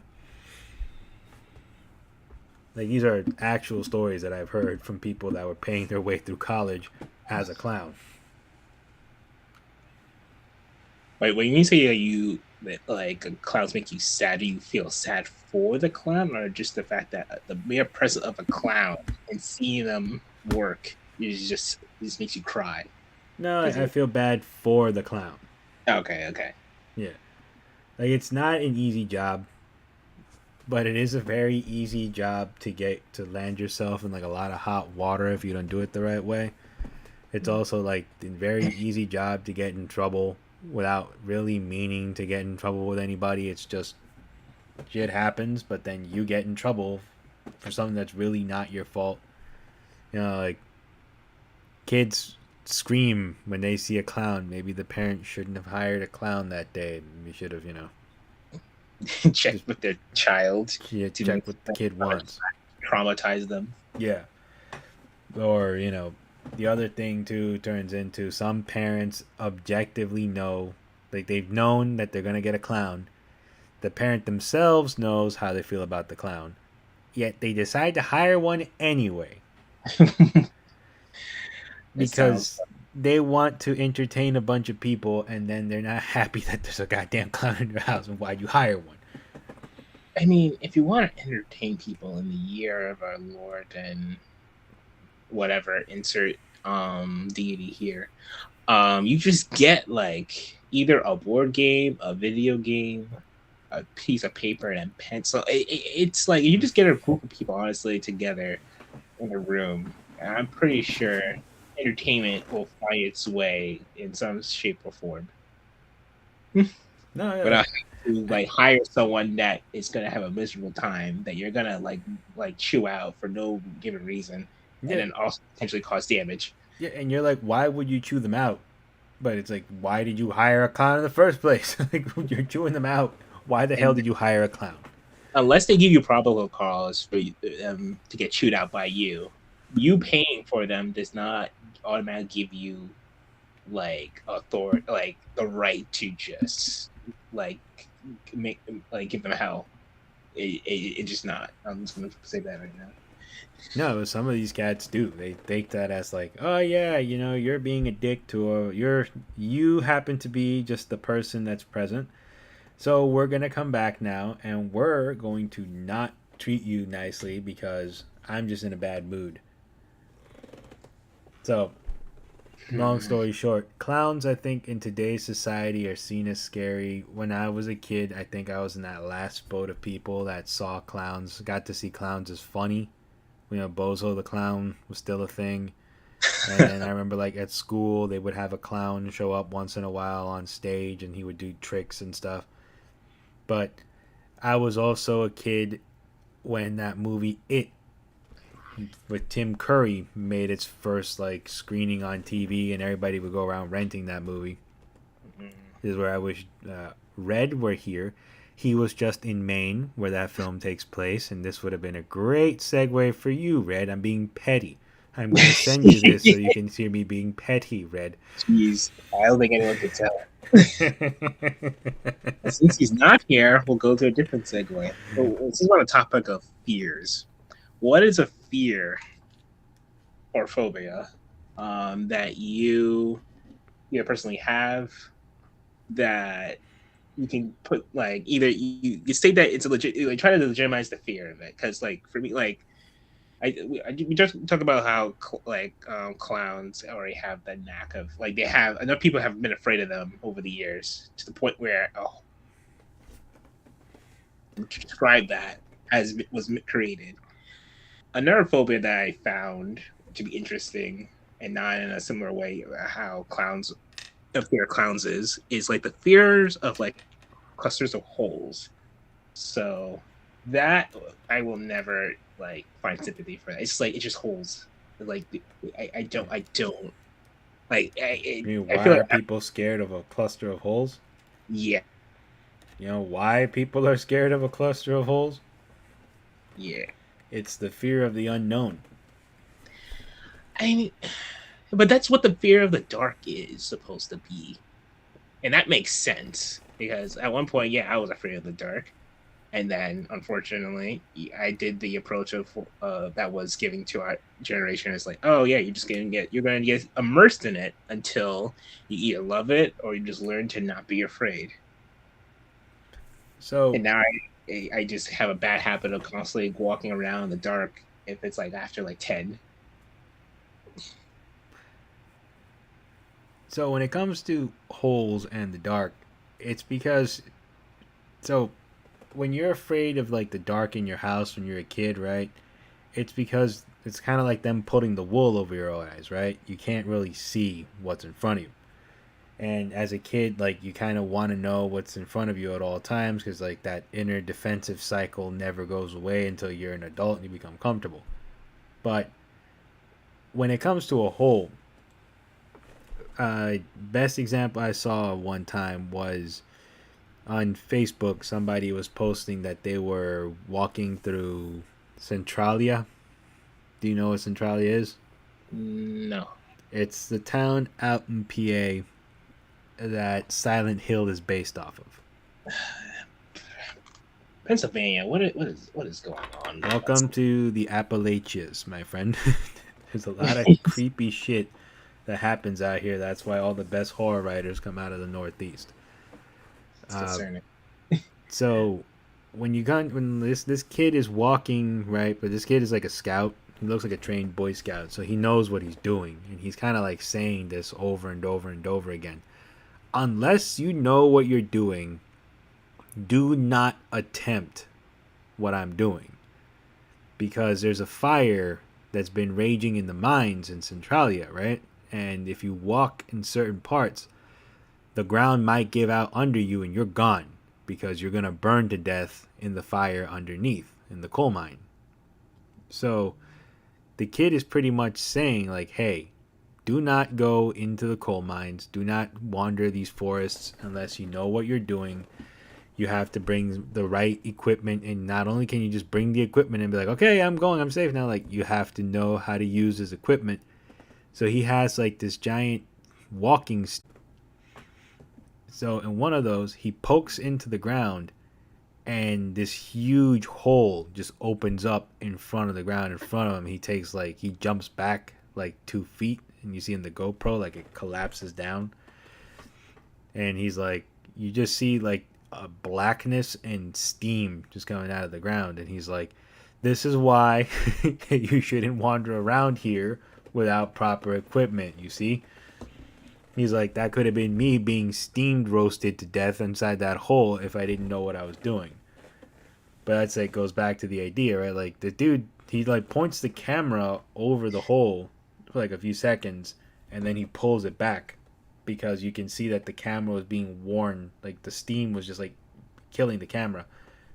Like, these are actual stories that I've heard from people that were paying their way through college as a clown. Wait, when you say that you like clowns make you sad? Do you feel sad for the clown, or just the fact that the mere presence of a clown and seeing them work is just makes you cry? No, Because I feel bad for the clown. okay. Yeah. Like, it's not an easy job, but it is a very easy job to get to land yourself in like a lot of hot water if you don't do it the right way. It's also like a very easy job to get in trouble without really meaning to get in trouble with anybody. It's just shit happens, but then you get in trouble for something that's really not your fault. Like kids scream when they see a clown. Maybe the parent shouldn't have hired a clown that day. We should have, Check just with their child to check what the kid wants. traumatize them. Yeah. Or, the other thing too turns into some parents objectively know, like they've known that they're going to get a clown. The parent themselves knows how they feel about the clown. Yet they decide to hire one anyway. Because they want to entertain a bunch of people, and then they're not happy that there's a goddamn clown in your house, and why'd you hire one? I mean, if you want to entertain people in the year of our Lord and whatever, insert deity here, you just get like either a board game, a video game, a piece of paper, and a pencil. It's like you just get a group of people honestly together in a room. And I'm pretty sure entertainment will find its way in some shape or form. No, yeah. But I to like hire someone that is gonna have a miserable time that you're gonna like chew out for no given reason, and then also potentially cause damage. Yeah, and you're like, why would you chew them out? But it's like, why did you hire a clown in the first place? Like, you're chewing them out. Why the hell did you hire a clown? Unless they give you probable cause for them to get chewed out by you, you paying for them does not automatically give you like authority, like the right to just like make give them hell. It's just not. I'm just gonna say that right now. No, some of these cats do. They take that as like, oh yeah, you're being a dick to you happen to be just the person that's present. So we're gonna come back now, and we're going to not treat you nicely because I'm just in a bad mood. So, long story short, clowns, I think, in today's society are seen as scary. When I was a kid, I think I was in that last boat of people that saw clowns, got to see clowns as funny. Bozo the Clown was still a thing. And I remember, like, at school, they would have a clown show up once in a while on stage, and he would do tricks and stuff. But I was also a kid when that movie It with Tim Curry made its first like screening on TV, and everybody would go around renting that movie. Mm-hmm. This is where I wish Red were here. He was just in Maine where that film takes place, and this would have been a great segue for you, Red. I'm being petty. I'm going to send you this so you can hear me being petty, Red. Jeez, I don't think anyone could tell. Since he's not here, we'll go to a different segue. This is on the topic of fears. What is a fear or phobia that you personally have that you can put like either you state that it's a legit, like try to legitimize the fear of it, because like for me, like we just talk about how clowns already have the knack of like they have enough people have been afraid of them over the years to the point where to describe that as it was created. Another phobia that I found to be interesting and not in a similar way how the fear of clowns is like the fears of like clusters of holes. So that I will never like find sympathy for that. It's like it's just holes. Like I don't like. I mean, why are people scared of a cluster of holes? Yeah. Why people are scared of a cluster of holes? Yeah. It's the fear of the unknown. I mean, but that's what the fear of the dark is supposed to be. And that makes sense because at one point, yeah, I was afraid of the dark. And then, unfortunately, I did the approach of that was giving to our generation. It's like, oh yeah, you're going to get immersed in it until you either love it or you just learn to not be afraid. So And now I just have a bad habit of constantly walking around in the dark if it's like after like 10. so when it comes to holes and the dark, it's because so when you're afraid of like the dark in your house when you're a kid, right? It's because it's kind of like them putting the wool over your eyes, right? You can't really see what's in front of you. And as a kid, like you kind of want to know what's in front of you at all times because like that inner defensive cycle never goes away until you're an adult and you become comfortable. But when it comes to a hole, best example I saw one time was on Facebook. Somebody was posting that they were walking through Centralia. Do you know what Centralia is? No. It's the town out in PA that Silent Hill is based off of. Pennsylvania, what is going on? Welcome to the Appalachians, my friend. There's a lot of creepy shit that happens out here. That's why all the best horror writers come out of the Northeast. It's concerning. So when this kid is walking, right, but this kid is like a scout. He looks like a trained Boy Scout, so he knows what he's doing, and he's kind of like saying this over and over and over again. Unless you know what you're doing, do not attempt what I'm doing, because there's a fire that's been raging in the mines in Centralia, right? And if you walk in certain parts, the ground might give out under you and you're gone because you're going to burn to death in the fire underneath in the coal mine. So the kid is pretty much saying, like, hey, do not go into the coal mines. Do not wander these forests unless you know what you're doing. You have to bring the right equipment, and not only can you just bring the equipment and be like, okay, I'm going, I'm safe now. Like, you have to know how to use his equipment. So he has like this giant walking so in one of those, he pokes into the ground, and this huge hole just opens up in front of the ground in front of him. He jumps back like 2 feet, and you see in the GoPro like it collapses down, and he's like, you just see like a blackness and steam just coming out of the ground, and he's like, this is why you shouldn't wander around here without proper equipment. You see. He's like, that could have been me being steamed roasted to death inside that hole if I didn't know what I was doing. But that's like goes back to the idea, right? Like the dude, he like points the camera over the hole for like a few seconds, and then he pulls it back because you can see that the camera was being worn, like the steam was just like killing the camera.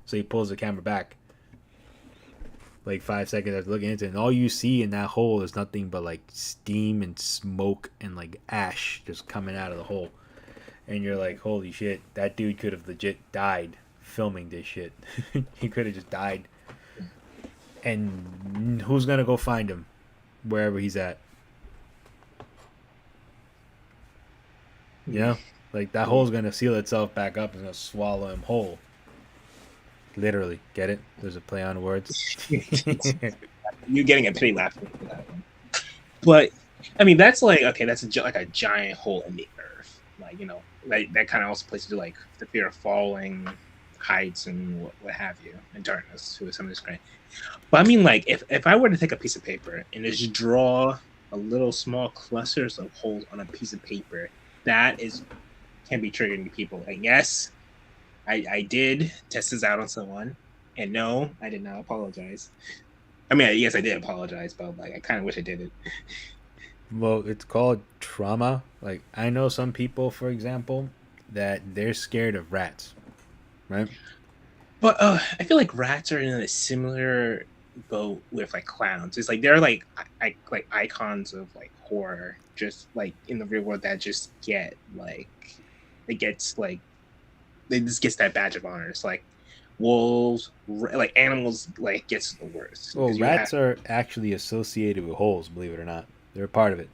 So he pulls the camera back like 5 seconds after looking into it, and all you see in that hole is nothing but like steam and smoke and like ash just coming out of the hole. And you're like, holy shit, that dude could have legit died filming this shit. He could have just died. And who's gonna go find him wherever he's at? You know? Like that hole's gonna seal itself back up and gonna swallow him whole. Literally, get it? There's a play on words. You're getting a pity laugh for that one. But I mean, that's like okay, that's like a giant hole in the earth. Like like that kind of also plays to like the fear of falling, heights, and what have you, and darkness to some extent. But I mean, like if I were to take a piece of paper and just draw a little small clusters of holes on a piece of paper, that can be triggering to people. And yes, I did test this out on someone, and no, I did not apologize. I mean, yes, I did apologize, but like I kind of wish I didn't. Well, it's called trauma. Like I know some people, for example, that they're scared of rats, right? But I feel like rats are in a similar boat with like clowns. It's like they're like like icons of like horror, just like in the real world that just get like it gets like it just gets that badge of honor. It's like wolves, like animals, like gets the worst. Well, rats are actually associated with holes, believe it or not. They're a part of it.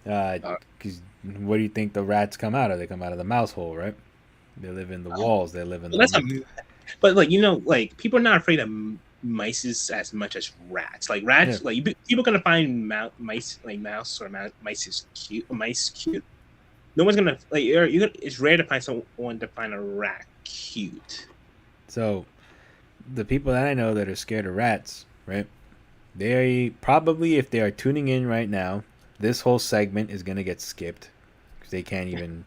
Because what do you think the rats come out of? They come out of the mouse hole, right? They live in the walls. They live in the. But like like people are not afraid of mice as much as rats. Like rats, Yeah. like people gonna find mice like mouse or mice is cute. Mice cute. No one's gonna like. It's rare to find someone to find a rat cute. So the people that I know that are scared of rats, right? They probably, if they are tuning in right now, this whole segment is gonna get skipped because they can't even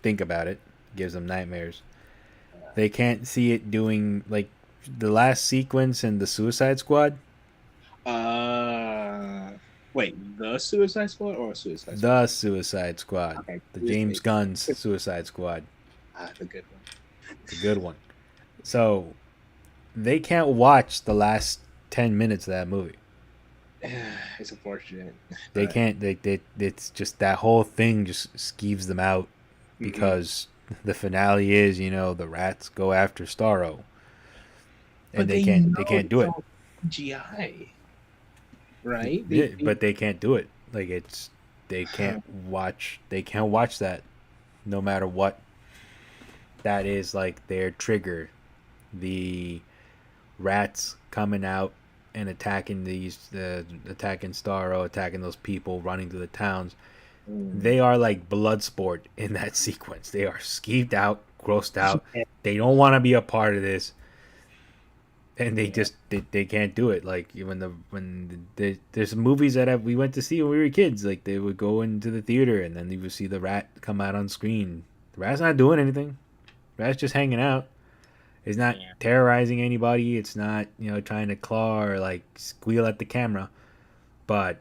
think about it. It gives them nightmares. They can't see it doing like the last sequence in the Suicide Squad. Wait, the Suicide Squad or Suicide Squad? The Suicide Squad. Okay, The James Gunn's Suicide Squad. the good one. It's a good one. So they can't watch the last 10 minutes of that movie. It's unfortunate. They but- can't. It's just that whole thing just skeeves them out Mhm. because the finale is, the rats go after Starro, and But they can't do it. GI, right? Yeah, but they can't do it. Like they can't watch. They can't watch that, no matter what. That is like their trigger. The rats coming out and attacking attacking Starro, attacking those people running through the towns. They are like blood sport in that sequence. They are skeeved out, grossed out. They don't want to be a part of this, and they just they can't do it. Like there's movies that we went to see when we were kids. Like they would go into the theater and then you would see the rat come out on screen. The rat's not doing anything. The rat's just hanging out. It's not terrorizing anybody. It's not trying to claw or like squeal at the camera. But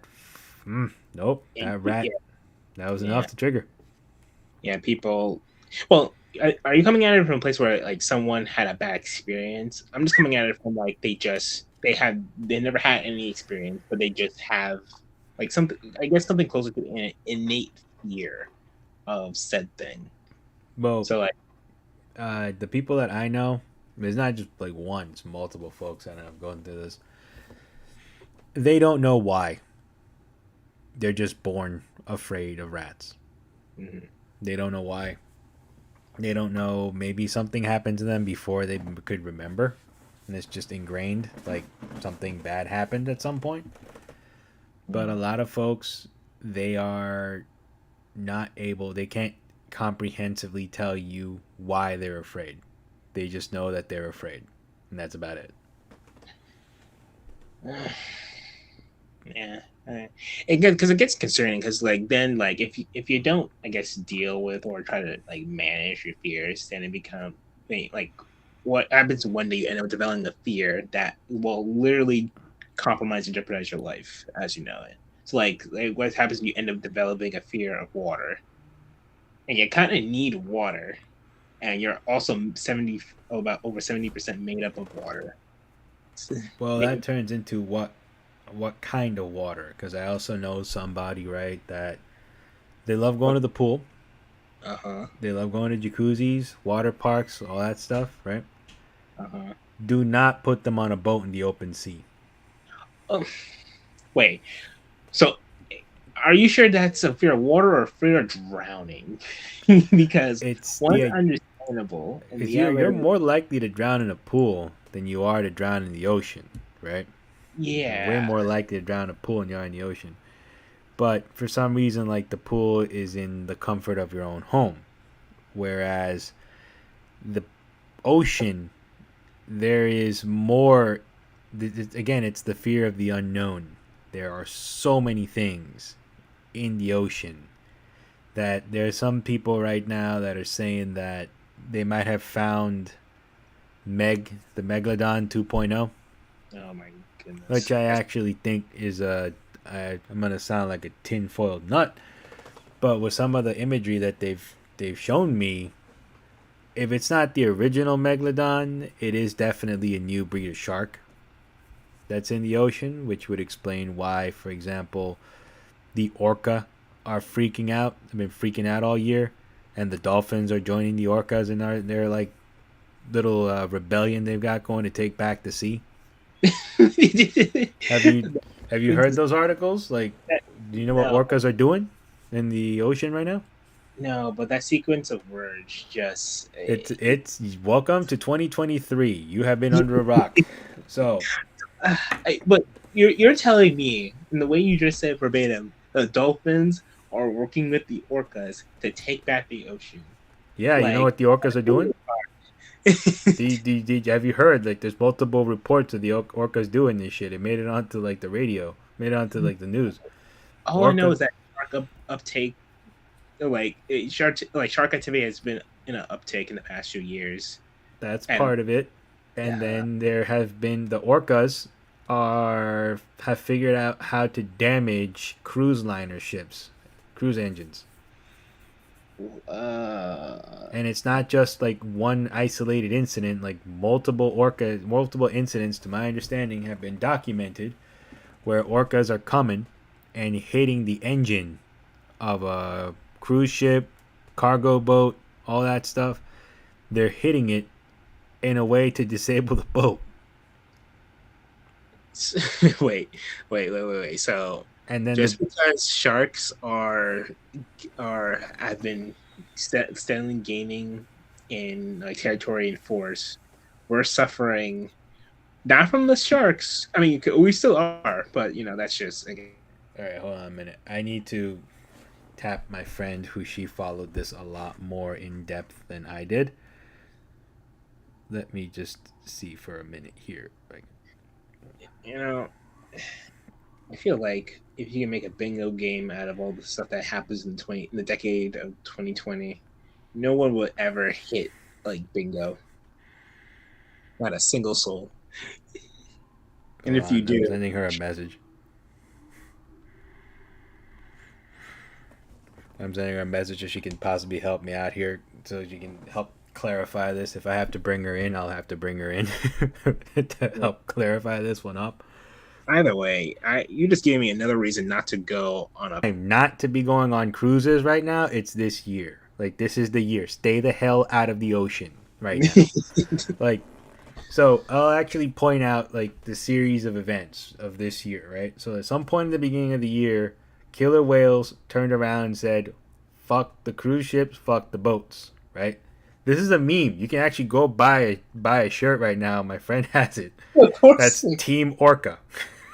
nope, that rat. That was enough to trigger. Yeah, people. Well, are you coming at it from a place where like someone had a bad experience? I'm just coming at it from like they never had any experience, but they just have like something. I guess something closer to an innate fear of said thing. Well, so like the people that I know, it's not just like one; it's multiple folks that have gone through this. They don't know why. They're just born afraid of rats. Mm-hmm. They don't know why. They don't know. Maybe something happened to them before they could remember, and it's just ingrained. Like something bad happened at some point. But a lot of folks, they are not able. They can't comprehensively tell you why they're afraid. They just know that they're afraid, and that's about it. Yeah, because it gets concerning. Because like then like if you don't deal with or try to like manage your fears, then it becomes like what happens one day you end up developing a fear that will literally compromise and jeopardize your life as you know it. So like what happens when you end up developing a fear of water, and you kind of need water, and you're also about over 70% made up of water. Well, that turns into what kind of water? Because I also know somebody, right, that they love going to the pool. They love going to jacuzzis, water parks, all that stuff, right? Do not put them on a boat in the open sea. Wait, so are you sure that's a fear of water or a fear of drowning? Because it's one's understandable. And you're more likely to drown in a pool than you are to drown in the ocean, right? Yeah. You're way more likely to drown in a pool than you are in the ocean. But for some reason, like the pool is in the comfort of your own home. Whereas the ocean, there is more. Again, it's the fear of the unknown. There are so many things in the ocean that there are some people right now that are saying that they might have found the Megalodon 2.0. Oh my goodness. Which I actually think is I'm going to sound like a tinfoil nut, but with some of the imagery that they've shown me, if it's not the original Megalodon, it is definitely a new breed of shark that's in the ocean, which would explain why, for example, the orca are freaking out. They've been freaking out all year, and the dolphins are joining the orcas in their like little rebellion they've got going to take back the sea. Have you heard those articles? Like, do you know what orcas are doing in the ocean right now? No, but that sequence of words just it's welcome to 2023. You have been under a rock. So, but you're telling me in the way you just said verbatim, the dolphins are working with the orcas to take back the ocean. Yeah, you know what the orcas are doing? Have you heard? Like, there's multiple reports of the orcas doing this shit. It made it onto like the radio, made it onto like the news. All I know Orca, is that uptake, shark activity has been in an uptake in the past few years, that's and part of it. And yeah, then there have been the orcas have figured out how to damage cruise liner ships, cruise engines. uh, And it's not just like one isolated incident, like multiple incidents to my understanding have been documented where orcas are coming and hitting the engine of a cruise ship, cargo boat, all that stuff. They're hitting it in a way to disable the boat. wait. So And then the just because sharks have been steadily gaining in like territory and force, we're suffering not from the sharks. I mean, we still are, but that's just again. all right, hold on a minute. I need to tap my friend who she followed this a lot more in depth than I did. Let me just see for a minute here. Like, You know, I feel like if you can make a bingo game out of all the stuff that happens in the decade of 2020, no one would ever hit like bingo. Not a single soul. And hold if you on, I'm do, sending her a message. I'm sending her a message so she can possibly help me out here, so she can help clarify this. If I have to bring her in, I'll have to bring her in to help clarify this one up. either way, you just gave me another reason not to go on a. I'm not to be going on cruises right now. It's this year. Like, this is the year. Stay the hell out of the ocean right now. Like, so I'll actually point out like the series of events of this year, right? So at some point in the beginning of the year, killer whales turned around and said, "Fuck the cruise ships, fuck the boats," right? This is a meme. You can actually go buy a shirt right now. My friend has it. Of course. That's Team Orca,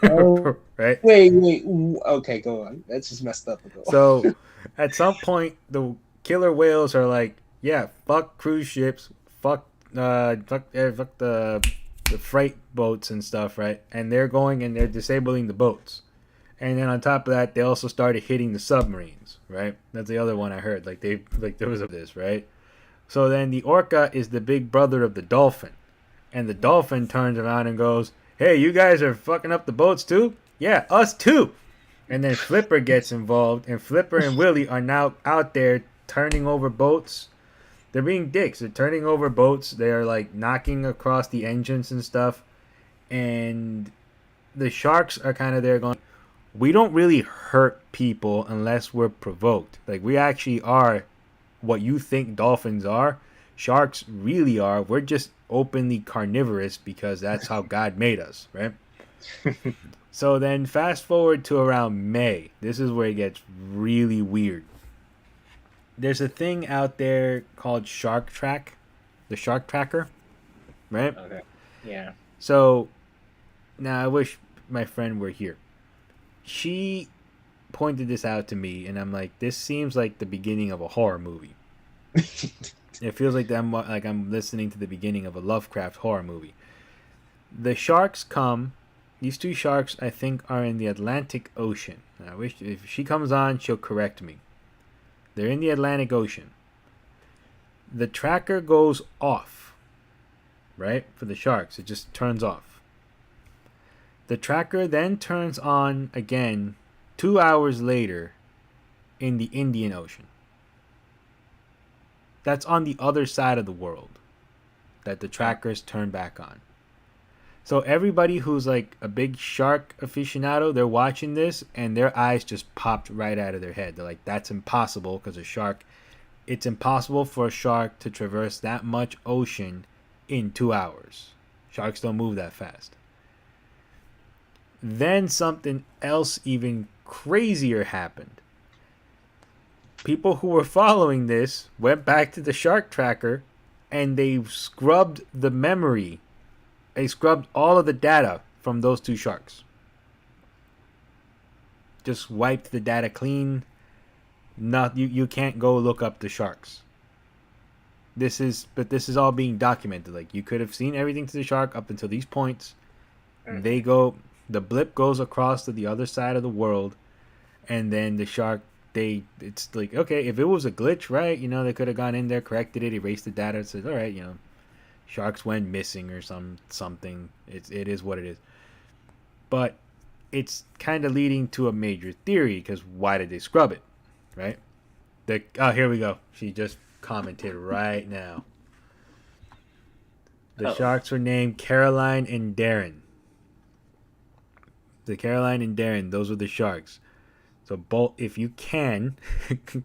Oh, right? wait. Okay, go on. That's just messed up. So at some point, the killer whales are like, "Yeah, fuck cruise ships, fuck the freight boats and stuff, right?" And they're going and they're disabling the boats. And then on top of that, they also started hitting the submarines, right? That's the other one I heard. Like there was this, right? So then the orca is the big brother of the dolphin, and the dolphin turns around and goes, "Hey, you guys are fucking up the boats too? Yeah, us too." And then Flipper gets involved, and Flipper and Willie are now out there turning over boats. They're being dicks. They're turning over boats. They're like knocking across the engines and stuff. And the sharks are kind of there going, "We don't really hurt people unless we're provoked. Like, we actually are what you think dolphins are. Sharks really are. We're just openly carnivorous because that's how God made us, right?" So then fast forward to around May. This is where it gets really weird. There's a thing out there called Shark Track, the Shark Tracker, right? Okay. Yeah. So now I wish my friend were here. She pointed this out to me, and I'm like, this seems like the beginning of a horror movie. It feels like I'm listening to the beginning of a Lovecraft horror movie. The sharks come. These two sharks, I think, are in the Atlantic Ocean. I wish if she comes on, she'll correct me. They're in the Atlantic Ocean. The tracker goes off, right? For the sharks, it just turns off. The tracker then turns on again 2 hours later in the Indian Ocean. That's on the other side of the world that the trackers turn back on. So everybody who's like a big shark aficionado, they're watching this and their eyes just popped right out of their head. They're like, that's impossible because it's impossible for a shark to traverse that much ocean in 2 hours. Sharks don't move that fast. Then something else even crazier happened. People who were following this went back to the shark tracker and they scrubbed the memory. They scrubbed all of the data from those two sharks. Just wiped the data clean. You can't go look up the sharks. this is all being documented. Like, you could have seen everything to the shark up until these points. The blip goes across to the other side of the world, and then the shark, it's like, okay, if it was a glitch, right, they could have gone in there, corrected it, erased the data, and said, all right, sharks went missing or something. It is what it is. But it's kind of leading to a major theory, because why did they scrub it, right? Here we go. She just commented right now. The sharks were named Caroline and Darren. The Caroline and Darren, those were the sharks. So both, if you can, this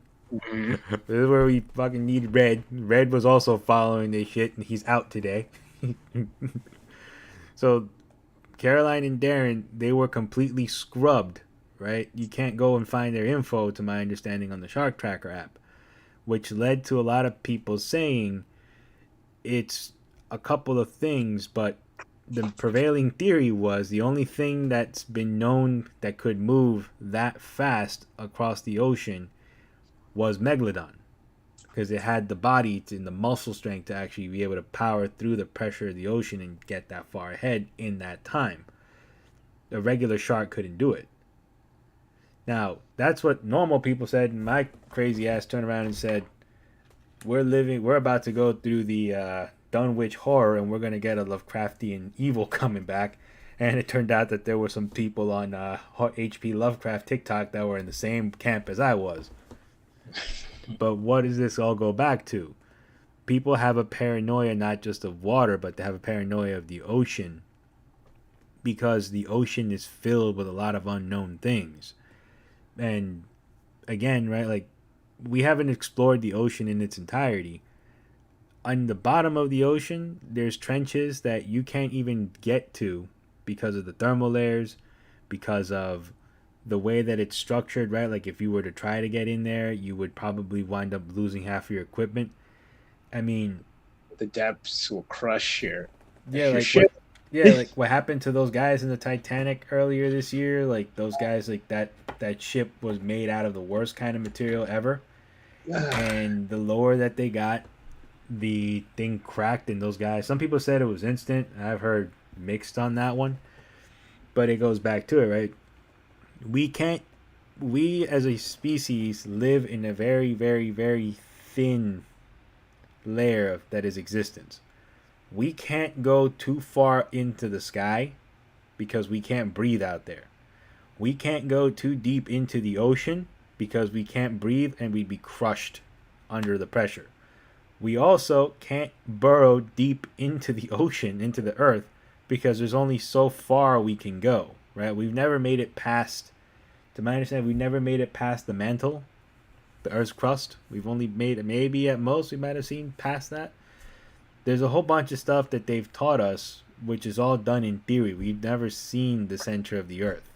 is where we fucking need Red. Red was also following this shit, and he's out today. So Caroline and Darren, they were completely scrubbed, right? You can't go and find their info, to my understanding, on the Shark Tracker app, which led to a lot of people saying it's a couple of things, but the prevailing theory was the only thing that's been known that could move that fast across the ocean was Megalodon, because it had the body and the muscle strength to actually be able to power through the pressure of the ocean and get that far ahead in that time. A regular shark couldn't do it. Now, that's what normal people said, and my crazy ass turned around and said, we're about to go through the Dunwich horror, and we're going to get a Lovecraftian evil coming back. And it turned out that there were some people on HP Lovecraft TikTok that were in the same camp as I was. But what does this all go back to? People have a paranoia not just of water, but they have a paranoia of the ocean, because the ocean is filled with a lot of unknown things. And again, right, like, we haven't explored the ocean in its entirety. On the bottom of the ocean, there's trenches that you can't even get to because of the thermal layers, because of the way that it's structured, right? Like, if you were to try to get in there, you would probably wind up losing half of your equipment. I mean, the depths will crush your ship. Like what happened to those guys in the Titanic earlier this year? Like, those guys, like, that ship was made out of the worst kind of material ever. And the lower that they got, the thing cracked, and those guys, some people said it was instant. I've heard mixed on that one, but it goes back to it, right? We as a species live in a very, very, very thin layer that is existence. We can't go too far into the sky because we can't breathe out there. We can't go too deep into the ocean because we can't breathe and we'd be crushed under the pressure. We also can't burrow deep into the ocean, into the earth, because there's only so far we can go, right? We've never made it past, to my understanding, we've never made it past the mantle, the Earth's crust. We've only made it, maybe at most, we might have seen past that. There's a whole bunch of stuff that they've taught us, which is all done in theory. We've never seen the center of the Earth,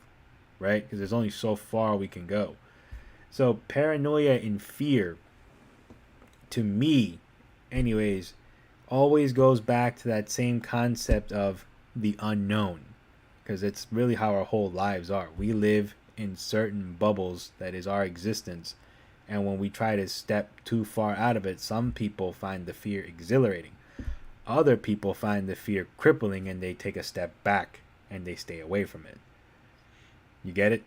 right? Because there's only so far we can go. So paranoia and fear, to me, anyways, always goes back to that same concept of the unknown, because it's really how our whole lives are. We live in certain bubbles that is our existence, and when we try to step too far out of it, some people find the fear exhilarating, other people find the fear crippling, and they take a step back and they stay away from it. You get it?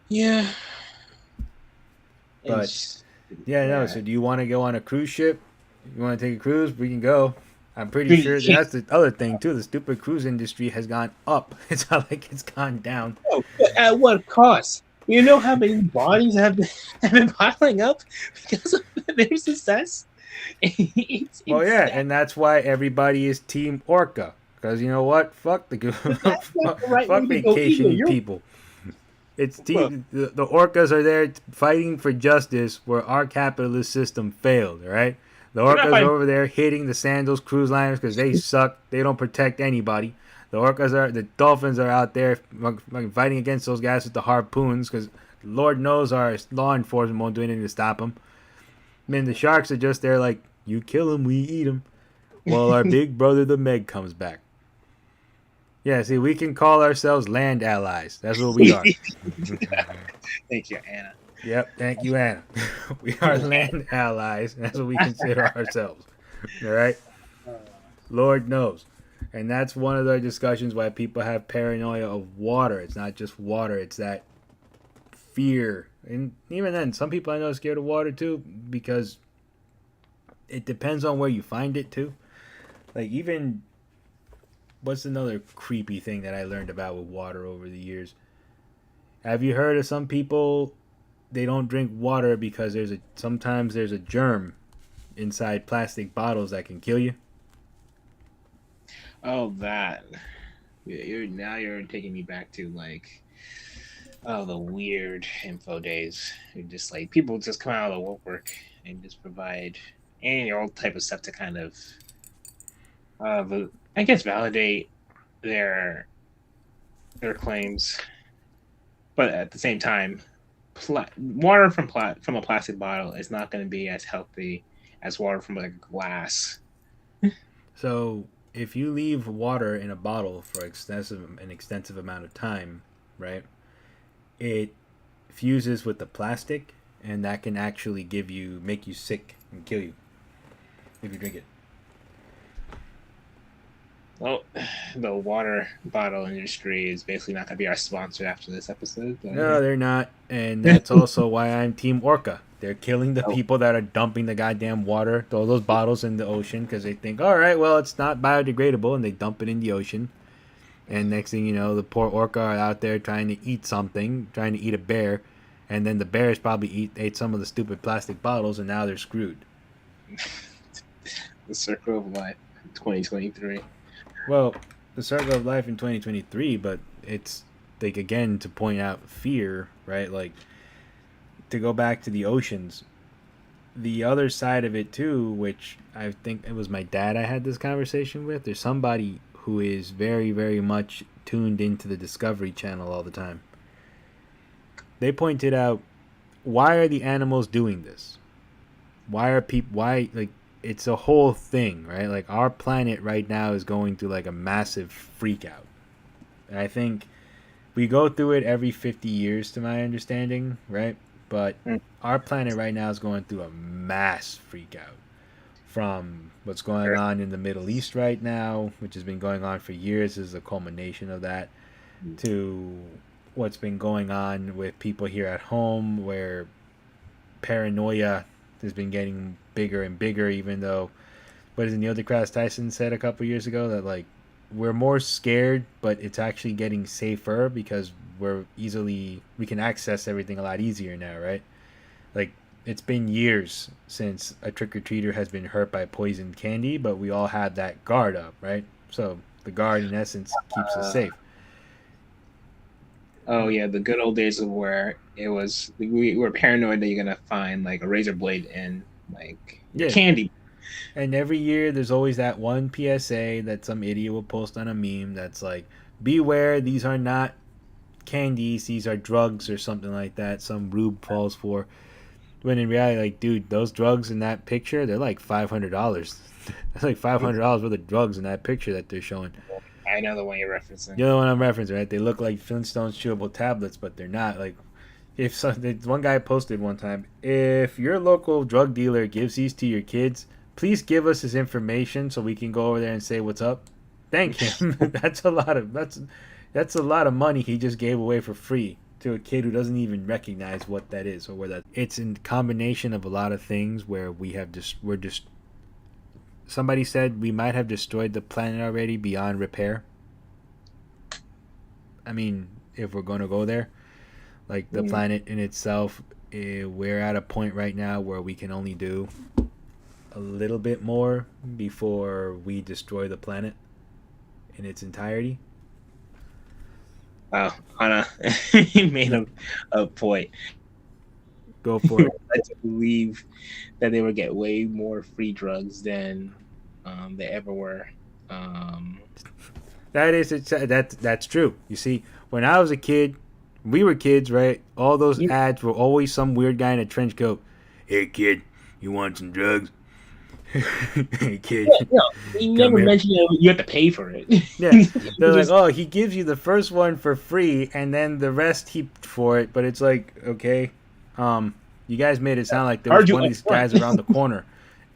Yeah. But so do you want to go on a cruise ship? You want to take a cruise? We can go. I'm pretty sure that's the other thing too. The stupid cruise industry has gone up. It's not like it's gone down. Oh, at what cost? You know how many bodies have been piling up because of their success? And that's why everybody is Team Orca. Because you know what? Fuck fuck vacation people. It's the orcas are there fighting for justice where our capitalist system failed, right? The orcas are over there hitting the Sandals cruise liners because they suck. They don't protect anybody. The dolphins are out there fighting against those guys with the harpoons because Lord knows our law enforcement won't do anything to stop them. I mean, the sharks are just there like, you kill them, we eat them. Well, our big brother, the Meg, comes back. Yeah, see, we can call ourselves land allies. That's what we are. Thank you, Anna. Yep, thank you, Anna. We are land allies. That's what we consider ourselves. All right? Lord knows. And that's one of the discussions why people have paranoia of water. It's not just water, it's that fear. And even then, some people I know are scared of water too because it depends on where you find it too. Like, even what's another creepy thing that I learned about with water over the years? Have you heard of some people they don't drink water because sometimes there's a germ inside plastic bottles that can kill you? Oh, that. You're taking me back to like, oh, the weird info days. You're just like people just come out of the woodwork and just provide any old type of stuff to kind of, I guess, validate their claims. But at the same time, water from a plastic bottle is not going to be as healthy as water from like a glass. So if you leave water in a bottle for an extensive amount of time, right, it fuses with the plastic, and that can actually make you sick and kill you if you drink it. Well, the water bottle industry is basically not going to be our sponsor after this episode. No, they're not, and that's also why I'm Team Orca. They're killing the people that are dumping the goddamn water, throw those bottles in the ocean because they think, all right, well, it's not biodegradable, and they dump it in the ocean. And next thing you know, the poor orca are out there trying to eat something, trying to eat a bear, and then the bears probably ate some of the stupid plastic bottles, and now they're screwed. The circle of life, 2023. Well, the circle of life in 2023, but it's like, again, to point out fear, right? Like, to go back to the oceans, the other side of it too, which I think it was my dad I had this conversation with. There's somebody who is very, very much tuned into the Discovery Channel all the time. They pointed out, why are the animals doing this? Why, like, it's a whole thing, right? Like, our planet right now is going through like a massive freak out. And I think we go through it every 50 years to my understanding, right? But our planet right now is going through a mass freak out. From what's going on in the Middle East right now, which has been going on for years, is the culmination of that, to what's been going on with people here at home, where paranoia has been getting bigger and bigger, even though, what is it, Neil deGrasse Tyson said a couple years ago, that like, we're more scared, but it's actually getting safer because we can access everything a lot easier now, right? Like, it's been years since a trick-or-treater has been hurt by poisoned candy, but we all have that guard up, right? So the guard, in essence, keeps us safe. Oh yeah, the good old days of where it was we were paranoid that you're gonna find like a razor blade in like candy. And every year there's always that one PSA that some idiot will post on a meme that's like, beware, these are not candies, these are drugs, or something like that. Some rube falls for. When in reality, like, dude, those drugs in that picture, they're like $500. That's like $500 worth of drugs in that picture that they're showing. I know the one you're referencing. You know the one I'm referencing, right? They look like Flintstones chewable tablets, but they're not. Like, one guy posted one time, if your local drug dealer gives these to your kids, please give us his information so we can go over there and say what's up. Thank him. That's a lot of money he just gave away for free to a kid who doesn't even recognize what that is or where that. It's a combination of a lot of things where somebody said we might have destroyed the planet already beyond repair. I mean, if we're going to go there, like the planet in itself, we're at a point right now where we can only do a little bit more before we destroy the planet in its entirety. Wow, Anna, he made a point. Go for it. I believe that they would get way more free drugs than they ever were. That's true. You see, when I was a kid, we were kids, right? All those ads were always some weird guy in a trench coat. Hey, kid, you want some drugs? Hey, kid. He never mentioned you have to pay for it. Yeah, they're like, oh, he gives you the first one for free, and then the rest he for it. But it's like, okay, You guys made it sound like there Heard was you one of up these front. guys around the corner.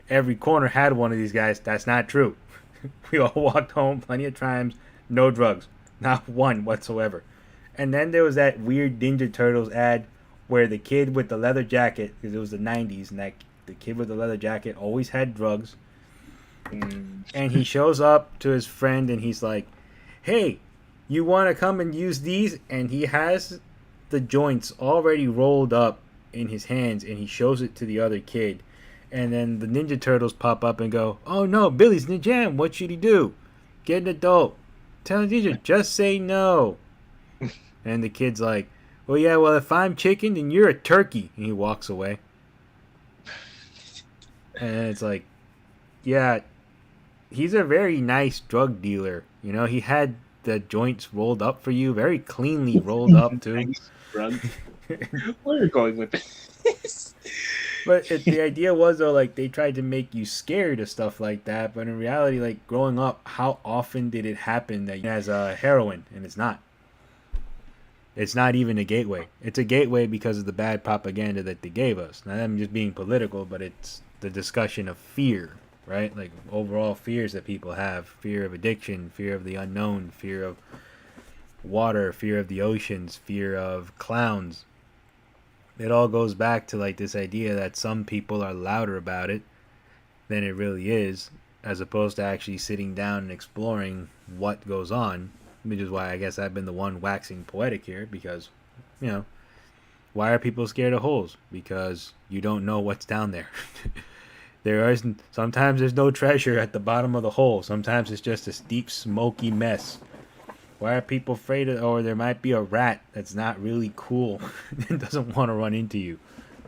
Every corner had one of these guys. That's not true. We all walked home plenty of times, no drugs, not one whatsoever. And then there was that weird Ninja Turtles ad where the kid with the leather jacket, because it was the '90s, and that the kid with the leather jacket always had drugs. And he shows up to his friend and he's like, "Hey, you want to come and use these?" And he has the joints already rolled up in his hands, and he shows it to the other kid. And then the Ninja Turtles pop up and go, "Oh no, Billy's in the jam. What should he do? Get an adult. Tell the teacher, just say no." And the kid's like, "Well, yeah, well, if I'm chicken, then you're a turkey." And he walks away. And it's like, yeah, he's a very nice drug dealer. You know, he had the joints rolled up for you, very cleanly rolled up, too. Nice drug. Where are you going with this? But the idea was, though, like, they tried to make you scared of stuff like that. But in reality, like, growing up, how often did it happen that you has heroin? And it's not. It's not even a gateway. It's a gateway because of the bad propaganda that they gave us. Not them just being political, but it's the discussion of fear, right? Like, overall fears that people have. Fear of addiction, fear of the unknown, fear of water, fear of the oceans, fear of clowns. It all goes back to like this idea that some people are louder about it than it really is, as opposed to actually sitting down and exploring what goes on, which is why I guess I've been the one waxing poetic here, because, you know, why are people scared of holes? Because you don't know what's down there. Sometimes there's no treasure at the bottom of the hole. Sometimes it's just a steep, smoky mess. Why are people afraid of, or there might be a rat that's not really cool and doesn't want to run into you?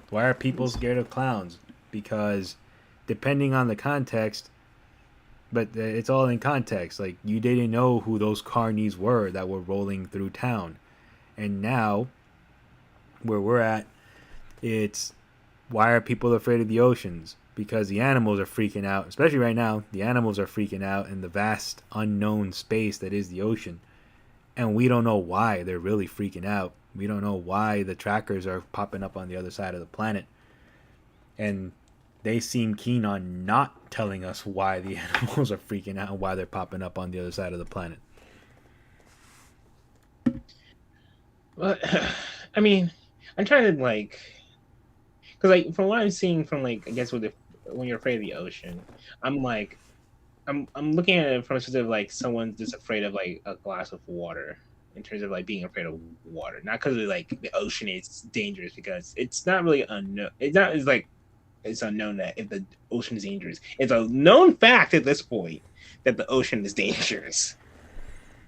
Why are people scared of clowns? Because depending on the context, but it's all in context. Like, you didn't know who those carnies were that were rolling through town. And now, where we're at, it's why are people afraid of the oceans? Because the animals are freaking out, especially right now. The animals are freaking out in the vast unknown space that is the ocean. And we don't know why they're really freaking out. We don't know why the trackers are popping up on the other side of the planet. And they seem keen on not telling us why the animals are freaking out and why they're popping up on the other side of the planet. Well, I mean, I'm trying to like, because like from what I'm seeing from like I guess when you're afraid of the ocean, I'm like, I'm looking at it from a perspective of like someone's just afraid of like a glass of water in terms of like being afraid of water, not because like the ocean is dangerous, because it's not really unknown. It's not it's like it's unknown that if the ocean is dangerous. It's a known fact at this point that the ocean is dangerous.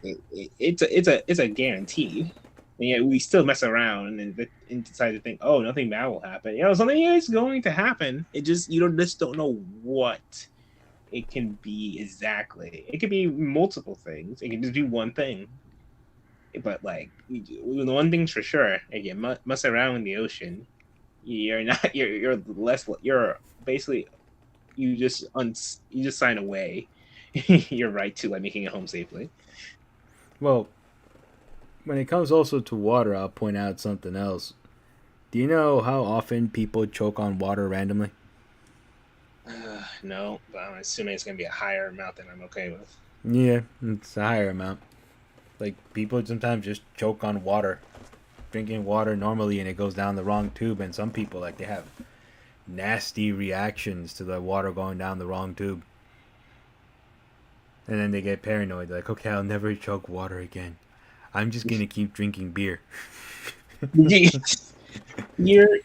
It's a guarantee. And yet we still mess around and decide to think, oh, nothing bad will happen. You know, something is going to happen. It just just don't know what it can be exactly. It could be multiple things. It can just be one thing. But like the one thing's for sure, if you mess around in the ocean, you're not you're less you're basically you just sign away your right to like making it home safely. Well, when it comes also to water, I'll point out something else. Do you know how often people choke on water randomly? No, but I'm assuming it's going to be a higher amount than I'm okay with. Yeah, it's a higher amount. Like, people sometimes just choke on water. Drinking water normally and it goes down the wrong tube, and some people, like, they have nasty reactions to the water going down the wrong tube. And then they get paranoid. Like, okay, I'll never choke water again. I'm just going to keep drinking beer. Beer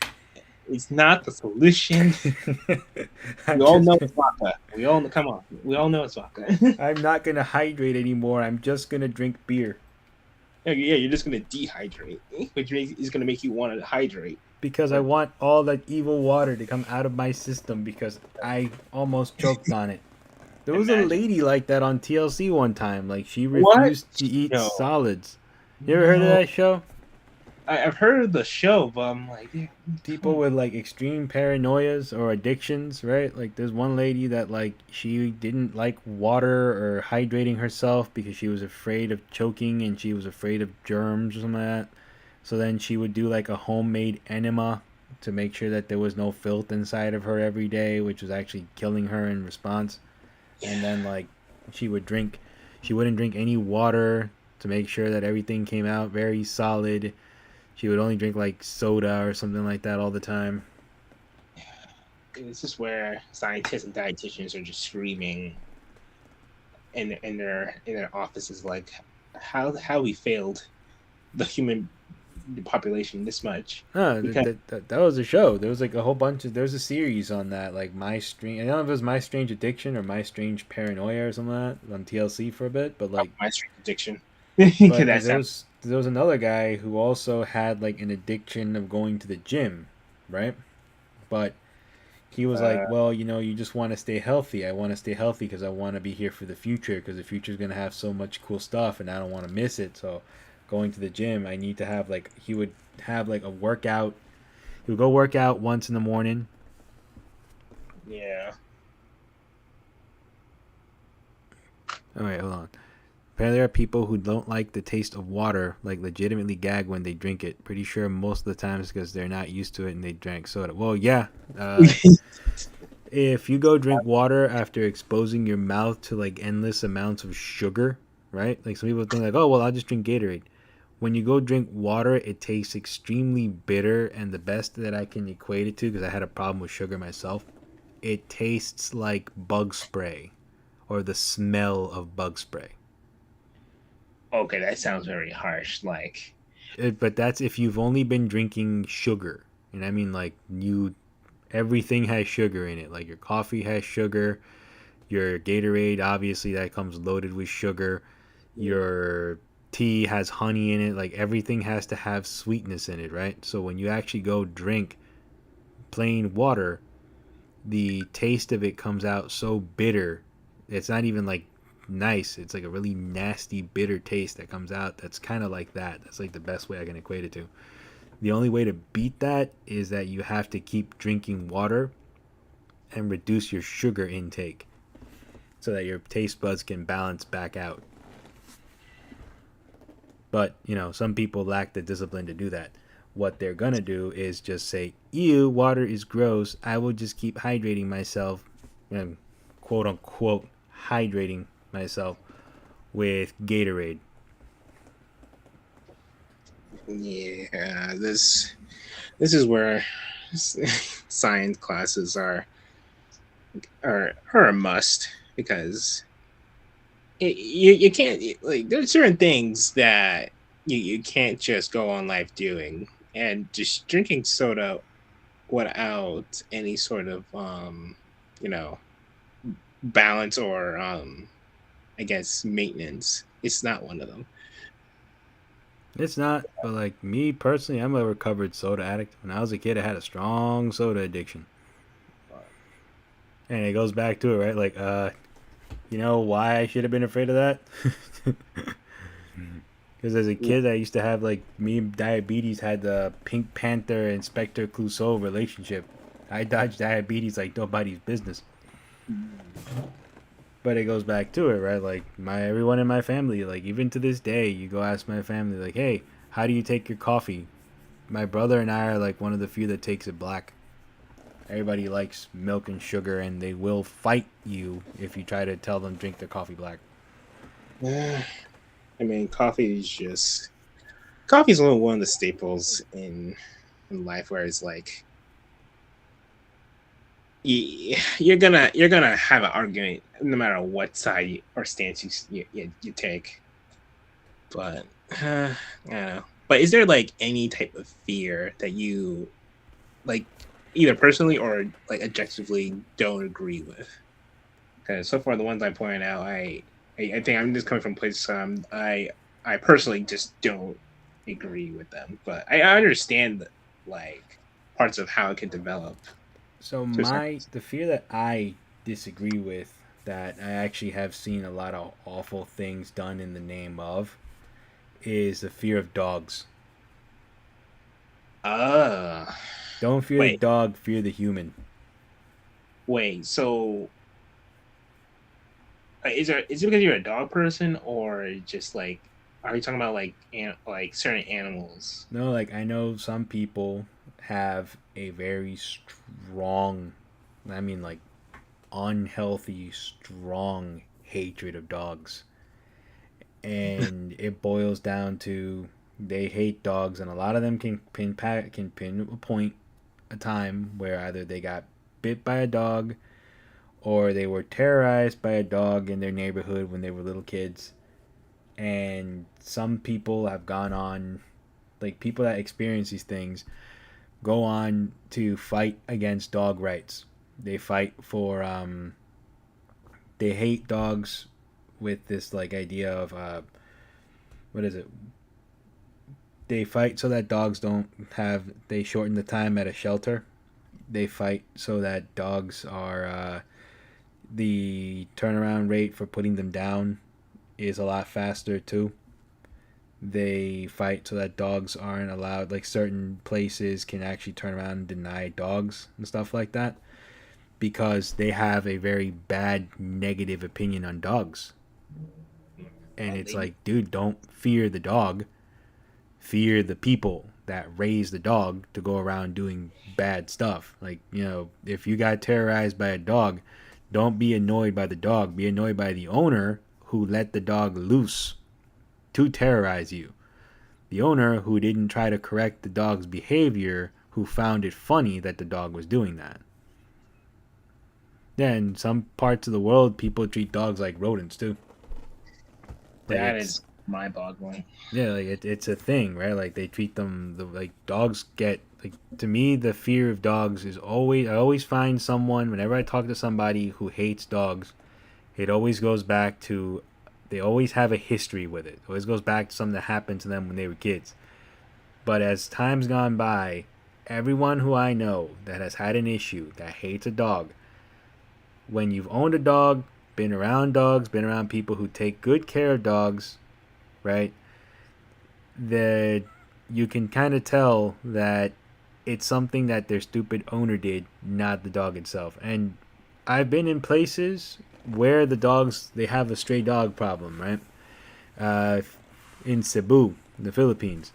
is not the solution. We all know it's vodka. We all know it's vodka. I'm not going to hydrate anymore. I'm just going to drink beer. Yeah, you're just going to dehydrate, which is going to make you want to hydrate. Because I want all that evil water to come out of my system because I almost choked on it. There was a lady like that on TLC one time. Like, she refused to eat solids. You ever heard of that show? I've heard of the show, but I'm like... People with, like, extreme paranoias or addictions, right? Like, there's one lady that, like, she didn't like water or hydrating herself because she was afraid of choking and she was afraid of germs or something like that. So then she would do, like, a homemade enema to make sure that there was no filth inside of her every day, which was actually killing her in response. And then like she wouldn't drink any water to make sure that everything came out very solid. She would only drink like soda or something like that all the time. This is where scientists and dietitians are just screaming in their offices, like, how we failed the human population this much. Because That was a show. There was like a whole bunch of, there was a series on that, like My Strange, I don't know if it was My Strange Addiction or My Strange Paranoia or something like that on TLC for a bit, but like, my street addiction. but That sounds there was another guy who also had like an addiction of going to the gym, right? But he was like, well, you know, you just want to stay healthy. I want to stay healthy because I want to be here for the future, because the future is going to have so much cool stuff and I don't want to miss it. So going to the gym, I need to have like, he would have like a workout. He would go work out once in the morning. yeah. All right, hold on. Apparently, there are people who don't like the taste of water, like legitimately gag when they drink it. Pretty sure most of the times because they're not used to it and they drank soda. Well, yeah. If you go drink water after exposing your mouth to like endless amounts of sugar, right? Like some people think like, oh, well, I'll just drink Gatorade. When you go drink water, it tastes extremely bitter, and the best that I can equate it to, because I had a problem with sugar myself, it tastes like bug spray or the smell of bug spray. Okay, that sounds very harsh. Like, But that's if you've only been drinking sugar. And I mean, like, everything has sugar in it. Like, your coffee has sugar. Your Gatorade, obviously, that comes loaded with sugar. Your tea has honey in it. Like, everything has to have sweetness in it, right? So when you actually go drink plain water, the taste of it comes out so bitter. It's not even like nice. It's like a really nasty, bitter taste that comes out. That's kind of like that. That's like the best way I can equate it to. The only way to beat that is that you have to keep drinking water and reduce your sugar intake so that your taste buds can balance back out. But, you know, some people lack the discipline to do that. What they're going to do is just say, ew, water is gross. I will just keep hydrating myself, and quote unquote, hydrating myself with Gatorade. yeah, this is where science classes are a must, because you can't, like, there's certain things that you can't just go on life doing, and just drinking soda without any sort of you know balance or I guess maintenance. It's not one of them. It's not, but like me personally, I'm a recovered soda addict. When I was a kid, I had a strong soda addiction. And it goes back to it, right? Like, you know why I should have been afraid of that? Because as a kid, I used to have like me diabetes had the Pink Panther Inspector Clouseau relationship. I dodged diabetes like nobody's business. But it goes back to it, right? Like everyone in my family, like even to this day, you go ask my family, like, hey, how do you take your coffee? My brother and I are like one of the few that takes it black. Everybody likes milk and sugar, and they will fight you if you try to tell them drink their coffee black. I mean, coffee is one of the staples in life, where it's like you're gonna have an argument no matter what side or stance you take. But I don't know. But is there like any type of fear that you, like, either personally or like objectively don't agree with? Because so far the ones I pointed out, I think I'm just coming from places I personally just don't agree with them, but I understand like parts of how it can develop. So To a certain the fear that I disagree with, that I actually have seen a lot of awful things done in the name of, is the fear of dogs. uh Don't fear the wait, dog, fear the human. so is it because you're a dog person, or just like, are you talking about like like certain animals? No, like I know some people have a very strong, I mean, like, unhealthy, strong hatred of dogs. And it boils down to they hate dogs, and a lot of them can pinpoint a time where either they got bit by a dog or they were terrorized by a dog in their neighborhood when they were little kids. And some people have gone on, like people that experience these things, go on to fight against dog rights. They fight for, they hate dogs with this like idea of, what is it? They fight so that dogs don't have, they shorten the time at a shelter. They fight so that dogs are, the turnaround rate for putting them down is a lot faster too. They fight so that dogs aren't allowed, like certain places can actually turn around and deny dogs and stuff like that because they have a very bad negative opinion on dogs. And it's like, dude, don't fear the dog, fear the people that raise the dog to go around doing bad stuff. Like, you know, if you got terrorized by a dog, don't be annoyed by the dog, be annoyed by the owner who let the dog loose to terrorize you. The owner who didn't try to correct the dog's behavior, who found it funny that the dog was doing that. Yeah, in some parts of the world, people treat dogs like rodents too. Like That is mind-boggling. Yeah, like it's a thing, right? Like they treat them like dogs get like, to me the fear of dogs is always, I always find someone whenever I talk to somebody who hates dogs, it always goes back to, they always have a history with it. It always goes back to something that happened to them when they were kids. But as time's gone by, everyone who I know that has had an issue, that hates a dog, when you've owned a dog, been around dogs, been around people who take good care of dogs, right? That you can kind of tell that it's something that their stupid owner did, not the dog itself. And I've been in places where the dogs, they have a stray dog problem, right? In Cebu, the Philippines,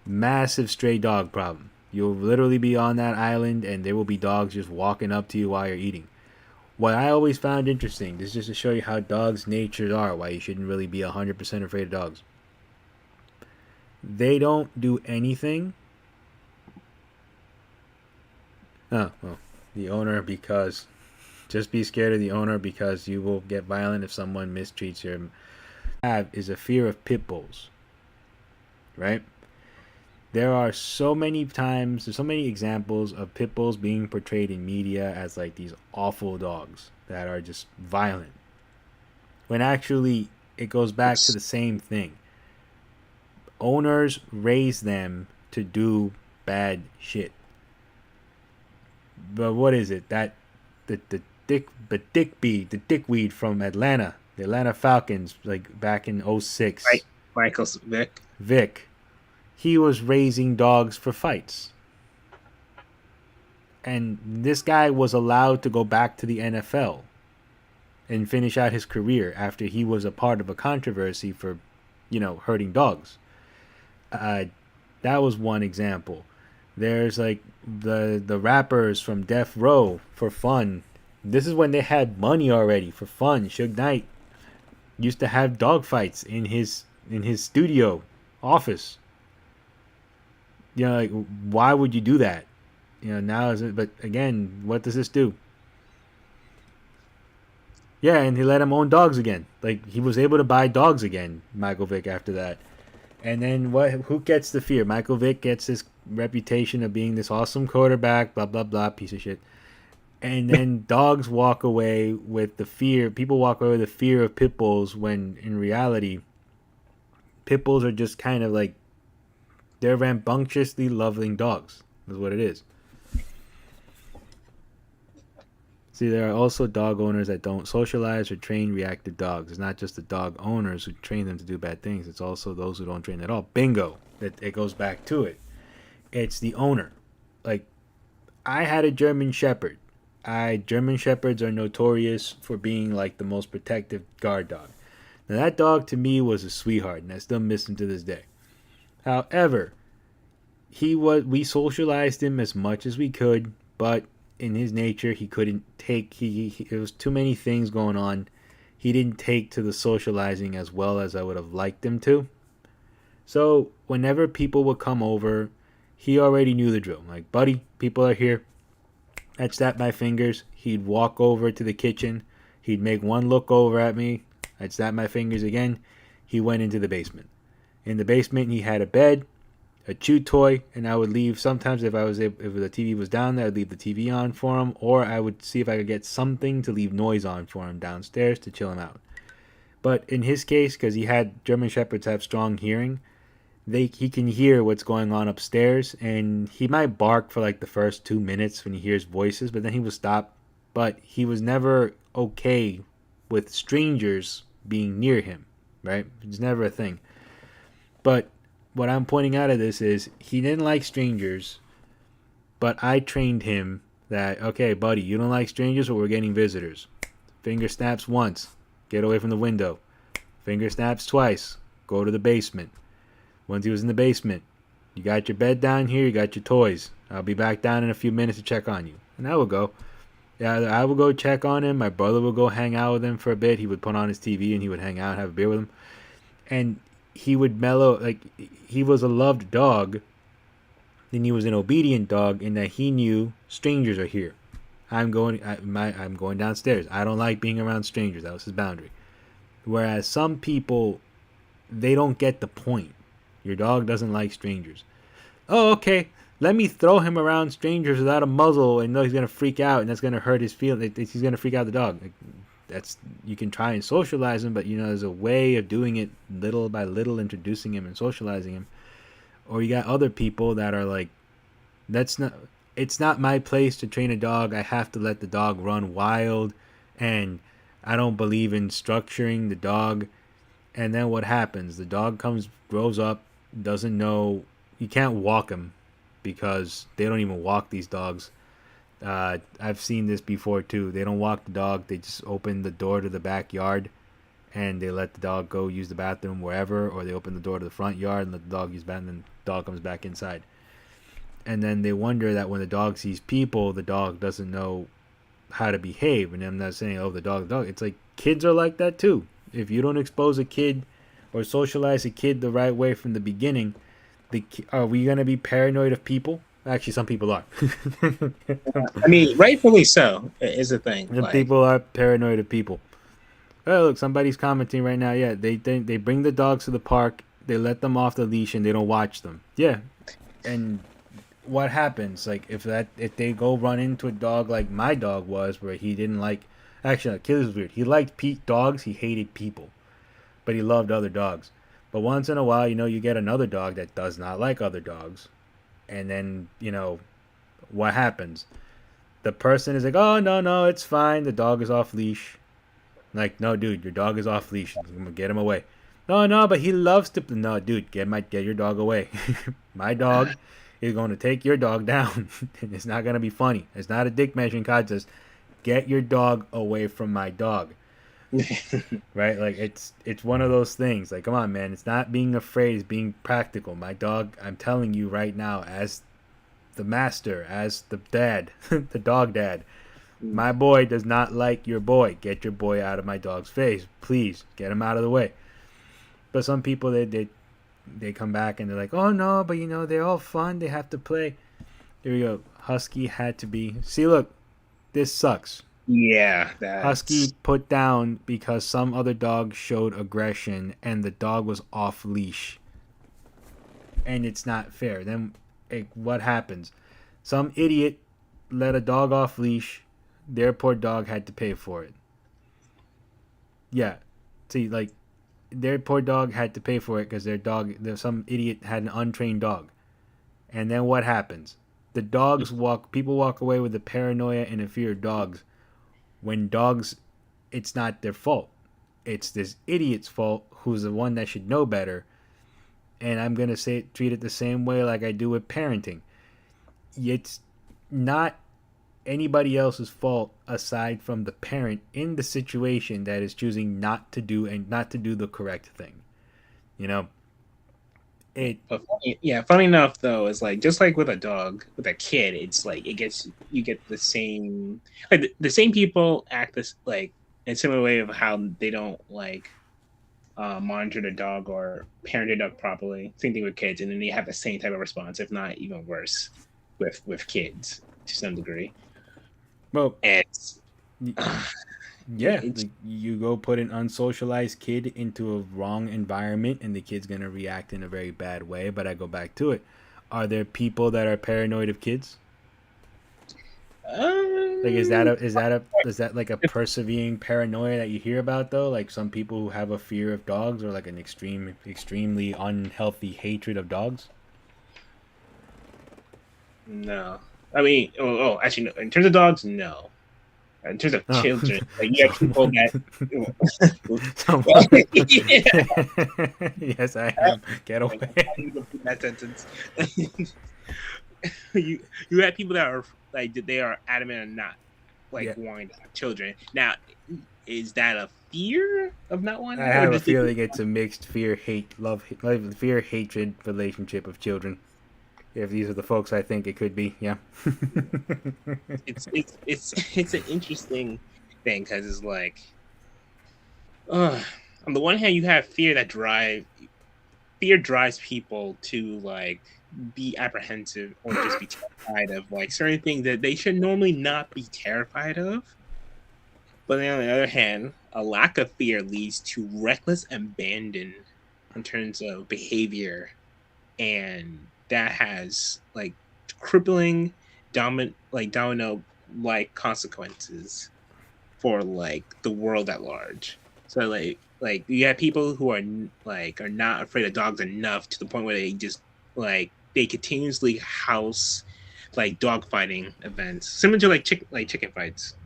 massive stray dog problem. You'll literally be on that island and there will be dogs just walking up to you while you're eating. What I always found interesting, this is just to show you how dogs' natures are, why you shouldn't really be 100% afraid of dogs. They don't do anything. Oh, well, the owner, because just be scared of the owner because you will get violent if someone mistreats your. Have is a fear of pit bulls, right? There are so many times, there's so many examples of pit bulls being portrayed in media as like these awful dogs that are just violent, when actually it goes back to the same thing. Owners raise them to do bad shit. But what is it that the dickweed from Atlanta, the Atlanta Falcons, like back in 06, Michael Vic, he was raising dogs for fights. And this guy was allowed to go back to the NFL and finish out his career after he was a part of a controversy for, you know, hurting dogs. That was one example. There's like the rappers from Death Row for fun. This is when they had money already for fun. Suge Knight used to have dog fights in his studio office. You know, like, why would you do that? You know, now is it? But again, what does this do? Yeah, and he let him own dogs again. Like, he was able to buy dogs again, Michael Vick, after that. And then what? Who gets the fear? Michael Vick gets this reputation of being this awesome quarterback, blah, blah, blah, piece of shit. And then dogs walk away with the fear. People walk away with the fear of pit bulls when, in reality, pit bulls are just kind of like, they're rambunctiously loving dogs, is what it is. See, there are also dog owners that don't socialize or train reactive dogs. It's not just the dog owners who train them to do bad things. It's also those who don't train at all. Bingo. It goes back to it. It's the owner. Like, I had a German Shepherd. German Shepherds are notorious for being like the most protective guard dog. Now, that dog to me was a sweetheart, and I still miss him to this day. However, we socialized him as much as we could, but in his nature, he couldn't take, there was too many things going on. He didn't take to the socializing as well as I would have liked him to. So whenever people would come over, he already knew the drill. Like, buddy, people are here. I'd snap my fingers. He'd walk over to the kitchen. He'd make one look over at me. I'd snap my fingers again. He went into the basement. In the basement, he had a bed, a chew toy, and I would leave. Sometimes if the TV was down there, I'd leave the TV on for him, or I would see if I could get something to leave noise on for him downstairs to chill him out. But in his case, because German Shepherds have strong hearing, he can hear what's going on upstairs, and he might bark for like the first 2 minutes when he hears voices, but then he will stop. But he was never okay with strangers being near him, right? It's never a thing. But what I'm pointing out of this is he didn't like strangers, but I trained him that, okay, buddy, you don't like strangers, but we're getting visitors. Finger snaps once, get away from the window. Finger snaps twice, go to the basement. Once he was in the basement, you got your bed down here, you got your toys. I'll be back down in a few minutes to check on you. And I would go. Yeah, I would go check on him. My brother would go hang out with him for a bit. He would put on his TV and he would hang out, have a beer with him. And he would mellow, like, he was a loved dog, and he was an obedient dog in that he knew strangers are here. I'm going downstairs. I don't like being around strangers. That was his boundary. Whereas some people, they don't get the point. Your dog doesn't like strangers. Oh, okay. Let me throw him around strangers without a muzzle and know he's going to freak out and that's going to hurt his feelings. He's going to freak out the dog. Like, you can try and socialize him, but there's a way of doing it little by little, introducing him and socializing him. Or you got other people that are like, it's not my place to train a dog. I have to let the dog run wild, and I don't believe in structuring the dog. And then what happens? The dog grows up, doesn't know, you can't walk him because they don't even walk these dogs. I've seen this before too. They don't walk the dog. They just open the door to the backyard and they let the dog go use the bathroom wherever, or they open the door to the front yard and let the dog use the bathroom, and the dog comes back inside. And then they wonder that when the dog sees people, the dog doesn't know how to behave. And I'm not saying, the dog. It's like kids are like that too. If you don't expose a kid or socialize a kid the right way from the beginning, are we going to be paranoid of people? Actually, some people are. I mean, rightfully so, is a thing. People are paranoid of people. Oh, look, somebody's commenting right now. Yeah, they bring the dogs to the park, they let them off the leash, and they don't watch them. Yeah, and what happens? Like if they go run into a dog like my dog was, where he didn't like. Actually, Achilles was weird. He liked dogs. He hated people, but he loved other dogs. But once in a while, you get another dog that does not like other dogs. And then, what happens? The person is like, oh, no, it's fine. The dog is off leash. Like, no, dude, your dog is off leash. I'm going to get him away. No, but he loves to. No, dude, get your dog away. My dog is going to take your dog down. It's not going to be funny. It's not a dick measuring contest. Get your dog away from my dog. Right? Like, it's one of those things. Like, come on, man. It's not being afraid. It's being practical. My dog, I'm telling you right now, as the master, as the dad, the dog dad, my boy does not like your boy. Get your boy out of my dog's face. Please, get him out of the way. But some people, they come back and they're like, oh, no, but, they're all fun. They have to play. Here we go. Husky had to be. See, look. This sucks. Yeah. Husky put down because some other dog showed aggression and the dog was off leash. And it's not fair. Then what happens? Some idiot let a dog off leash. Their poor dog had to pay for it. Yeah. See, like, their poor dog had to pay for it because some idiot had an untrained dog. And then what happens? People walk away with the paranoia and the fear of dogs. When dogs, it's not their fault. It's this idiot's fault who's the one that should know better. And I'm going to treat it the same way like I do with parenting. It's not anybody else's fault aside from the parent in the situation that is choosing not to do the correct thing. It But funny enough though, is like just like with a dog, with a kid, it's like you get the same like the same people act this like in a similar way of how they don't like monitor the dog or parent the dog properly. Same thing with kids, and then they have the same type of response, if not even worse, with kids to some degree. well, And y- uh, yeah, it's like you go put an unsocialized kid into a wrong environment, and the kid's gonna react in a very bad way. But I go back to it: are there people that are paranoid of kids? Like, um, is that like a persevering paranoia that you hear about though? Like some people who have a fear of dogs, or like an extremely unhealthy hatred of dogs. no. I mean, actually, no. In terms of dogs, no. In terms of Oh, children, like you have people someone, that. someone. Yeah, Yes, I am. Get like, away. I need to put that sentence. You have people that are like they are adamant and not like Yeah, wanting to have children. Now, is that a fear of not I wanting that, or have a just they feeling it's a mixed fear hatred relationship of children. If these are the folks I think it could be, yeah. it's an interesting thing because it's like, uh, on the one hand, you have fear drives people to like be apprehensive or just be terrified of like certain things that they should normally not be terrified of. But on the other hand, a lack of fear leads to reckless abandon in terms of behavior, and that has like crippling domino like consequences for like the world at large. So like you have people who are like are not afraid of dogs enough to the point where they just like they continuously house like dog fighting events, similar to like chicken fights.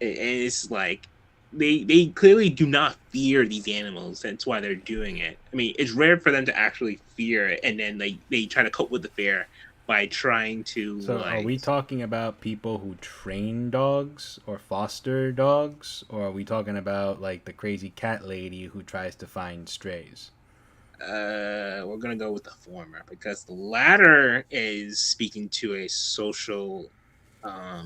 And it's like they clearly do not fear these animals. That's why they're doing it. I mean, it's rare for them to actually fear it, and then like they try to cope with the fear by trying to So, are like we talking about people who train dogs or foster dogs, or are we talking about like the crazy cat lady who tries to find strays? we're gonna go with the former because the latter is speaking to a social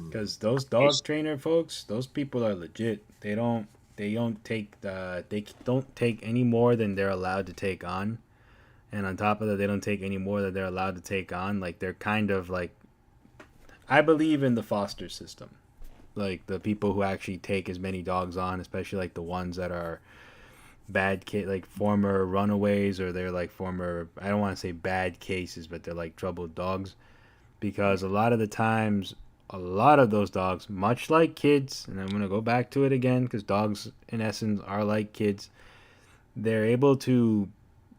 Because those dog trainer folks, those people are legit. They don't take any more than they're allowed to take on, and on top of that, they don't take any more than they're allowed to take on. Like they're kind of like, I believe in the foster system. Like the people who actually take as many dogs on, especially like the ones that are like former runaways, or they're like former, I don't want to say bad cases, but they're like troubled dogs, because a lot of the times, a lot of those dogs, much like kids, and I'm going to go back to it again because dogs in essence are like kids, they're able to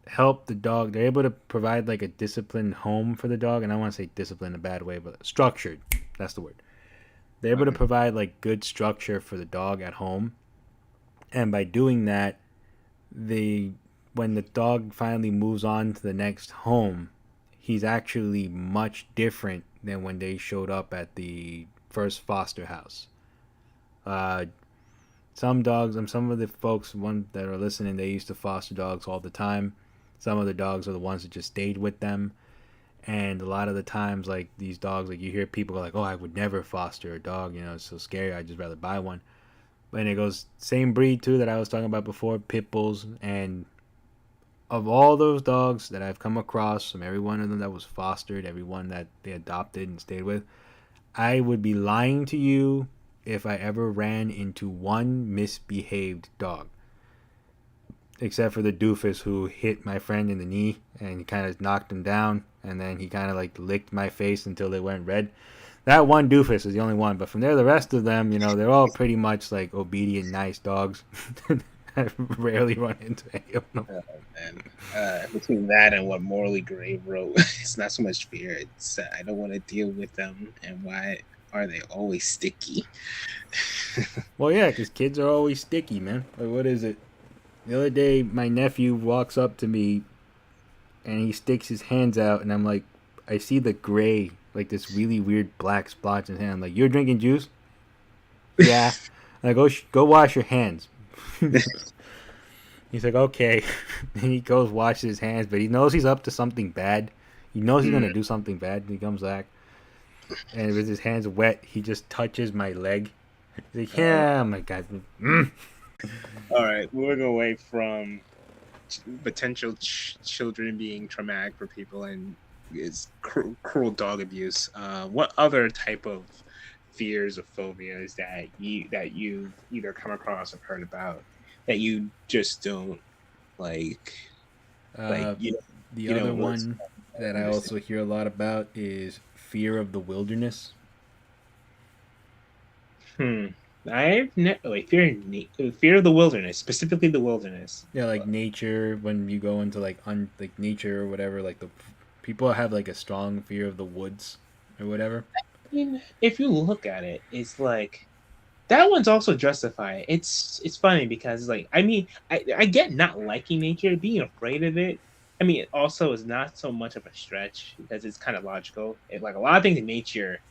help the dog, they're able to provide like a disciplined home for the dog. And I want to say discipline in a bad way, but structured, that's the word. They're able to provide like good structure for the dog at home, and by doing that, the when the dog finally moves on to the next home, he's actually much different than when they showed up at the first foster house. Uh, some dogs, and some of the folks one that are listening, they used to foster dogs all the time. Some of the dogs are the ones that just stayed with them, and a lot of the times, like these dogs, like you hear people go like, "Oh, I would never foster a dog. You know, it's so scary. I'd just rather buy one." And it goes same breed too that I was talking about before, pit bulls. And of all those dogs that I've come across, from every one of them that was fostered, every one that they adopted and stayed with, I would be lying to you if I ever ran into one misbehaved dog. Except for the doofus who hit my friend in the knee and he kind of knocked him down, and then he kind of like licked my face until it went red. That one doofus is the only one, but from there, the rest of them, you know, they're all pretty much like obedient, nice dogs. I rarely run into any of them. and between that and what Morally Gray wrote, it's not so much fear. It's I don't want to deal with them, and why are they always sticky? Well, yeah, because kids are always sticky, man. Like, what is it? The other day, my nephew walks up to me and he sticks his hands out, and I'm like, I see the gray, like this really weird black splotch in his hand. I'm like, you're drinking juice? Yeah. And I go wash your hands. He's like, okay. Then he goes washes his hands, but he knows he's up to something bad. He knows he's Mm. gonna do something bad. And he comes back, and with his hands wet, he just touches my leg. He's like, yeah, oh my god. All right, moving away from potential children being traumatic for people and is cruel dog abuse. What other type of fears or phobias that you either come across or heard about that you just don't like like Uh, you the you other don't really one that I understand? also hear a lot about is fear of the wilderness. Hmm. I've never like fear of the wilderness, specifically the wilderness. Yeah, like nature. When you go into like nature or whatever, like the people have like a strong fear of the woods or whatever. I mean, if you look at it, it's like that one's also justified. It's funny because like I mean I get not liking nature, being afraid of it. I mean, it also is not so much of a stretch because it's kind of logical. Like a lot of things in nature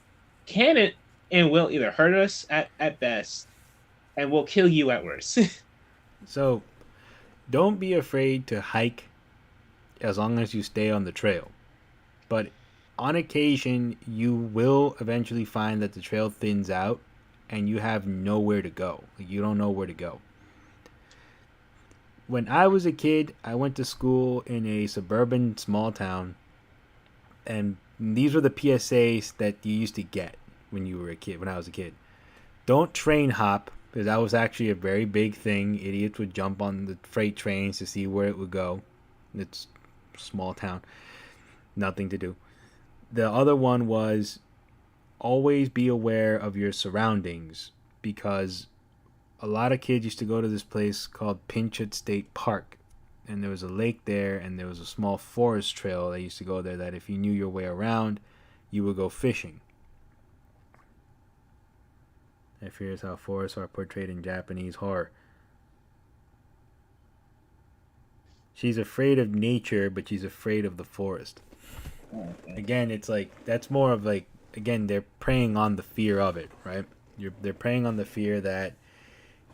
can and will either hurt us at best and will kill you at worst. So don't be afraid to hike as long as you stay on the trail. But on occasion, you will eventually find that the trail thins out and you have nowhere to go. Like, you don't know where to go. When I was a kid, I went to school in a suburban small town, and these were the PSAs that you used to get when you were a kid. When I was a kid, don't train hop, because that was actually a very big thing. Idiots would jump on the freight trains to see where it would go. It's a small town, nothing to do. The other one was always be aware of your surroundings, because a lot of kids used to go to this place called Pinchot State Park, and there was a lake there, and there was a small forest trail that used to go there, that if you knew your way around, you would go fishing. And here's how forests are portrayed in Japanese horror. She's afraid of nature, but she's afraid of the forest. Okay. Again, it's like that's more of like, again, they're preying on the fear of it, right? They're preying on the fear that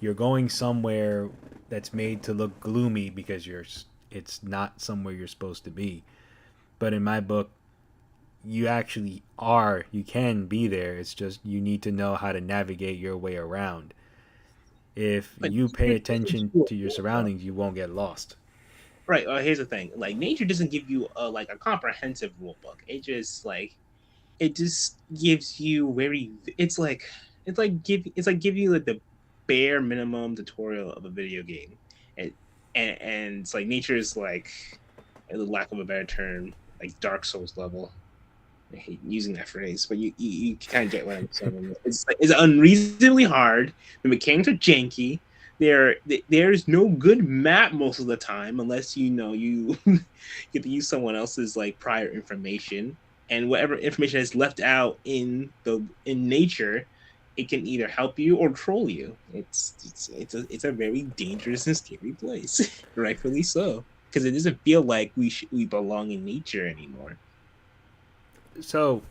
you're going somewhere that's made to look gloomy because it's not somewhere you're supposed to be. But in my book, you actually are. You can be there. It's just you need to know how to navigate your way around. If But you pay nature doesn't attention give you to your a rule, surroundings, you won't get lost. right. Here's the thing: like nature doesn't give you a comprehensive rule book. It just gives you very. It's like give you like the bare minimum tutorial of a video game, and and it's like nature is like, the lack of a better term, like Dark Souls level. I hate using that phrase, but you kind of get what I'm saying. It's unreasonably hard. The mechanics are janky. There's no good map most of the time unless you get to use someone else's like prior information, and whatever information is left out in nature, it can either help you or troll you. It's a very dangerous and scary place, rightfully so, because it doesn't feel like we belong in nature anymore. So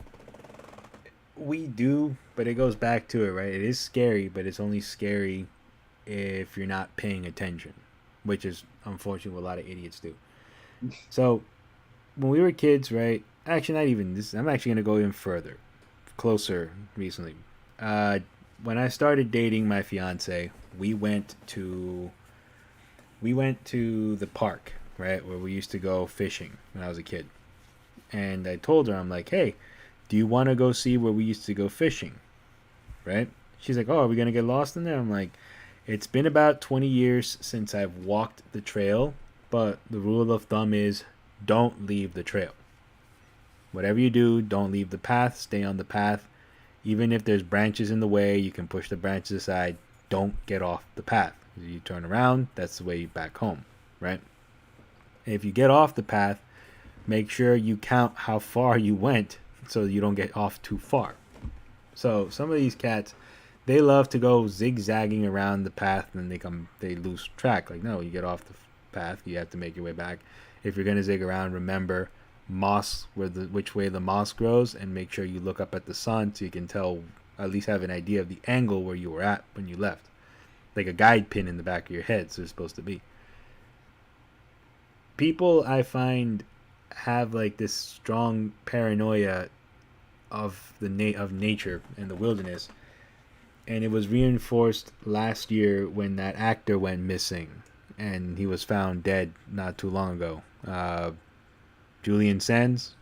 we do, but it goes back to it, right? It is scary, but it's only scary if you're not paying attention, which is unfortunately what a lot of idiots do. So when we were kids, right? Actually, not even this. I'm actually gonna go even further, closer recently. Uh, when I started dating my fiance, we went to the park, right, where we used to go fishing when I was a kid. And I told her, I'm like, hey, do you want to go see where we used to go fishing? Right? She's like, oh, are we going to get lost in there? I'm like, it's been about 20 years since I've walked the trail, but the rule of thumb is don't leave the trail. Whatever you do, don't leave the path, stay on the path. Even if there's branches in the way, you can push the branches aside. Don't get off the path. You turn around, that's the way back home, right? And if you get off the path, make sure you count how far you went so you don't get off too far. So some of these cats, they love to go zigzagging around the path, and they lose track. Like, no, you get off the path, you have to make your way back. If you're gonna zig around, remember moss, which way the moss grows, and make sure you look up at the sun so you can tell, at least have an idea of the angle where you were at when you left, like a guide pin in the back of your head. So it's supposed to be. people I find have like this strong paranoia of of nature and the wilderness, and it was reinforced last year when that actor went missing, and he was found dead not too long ago. Julian Sands.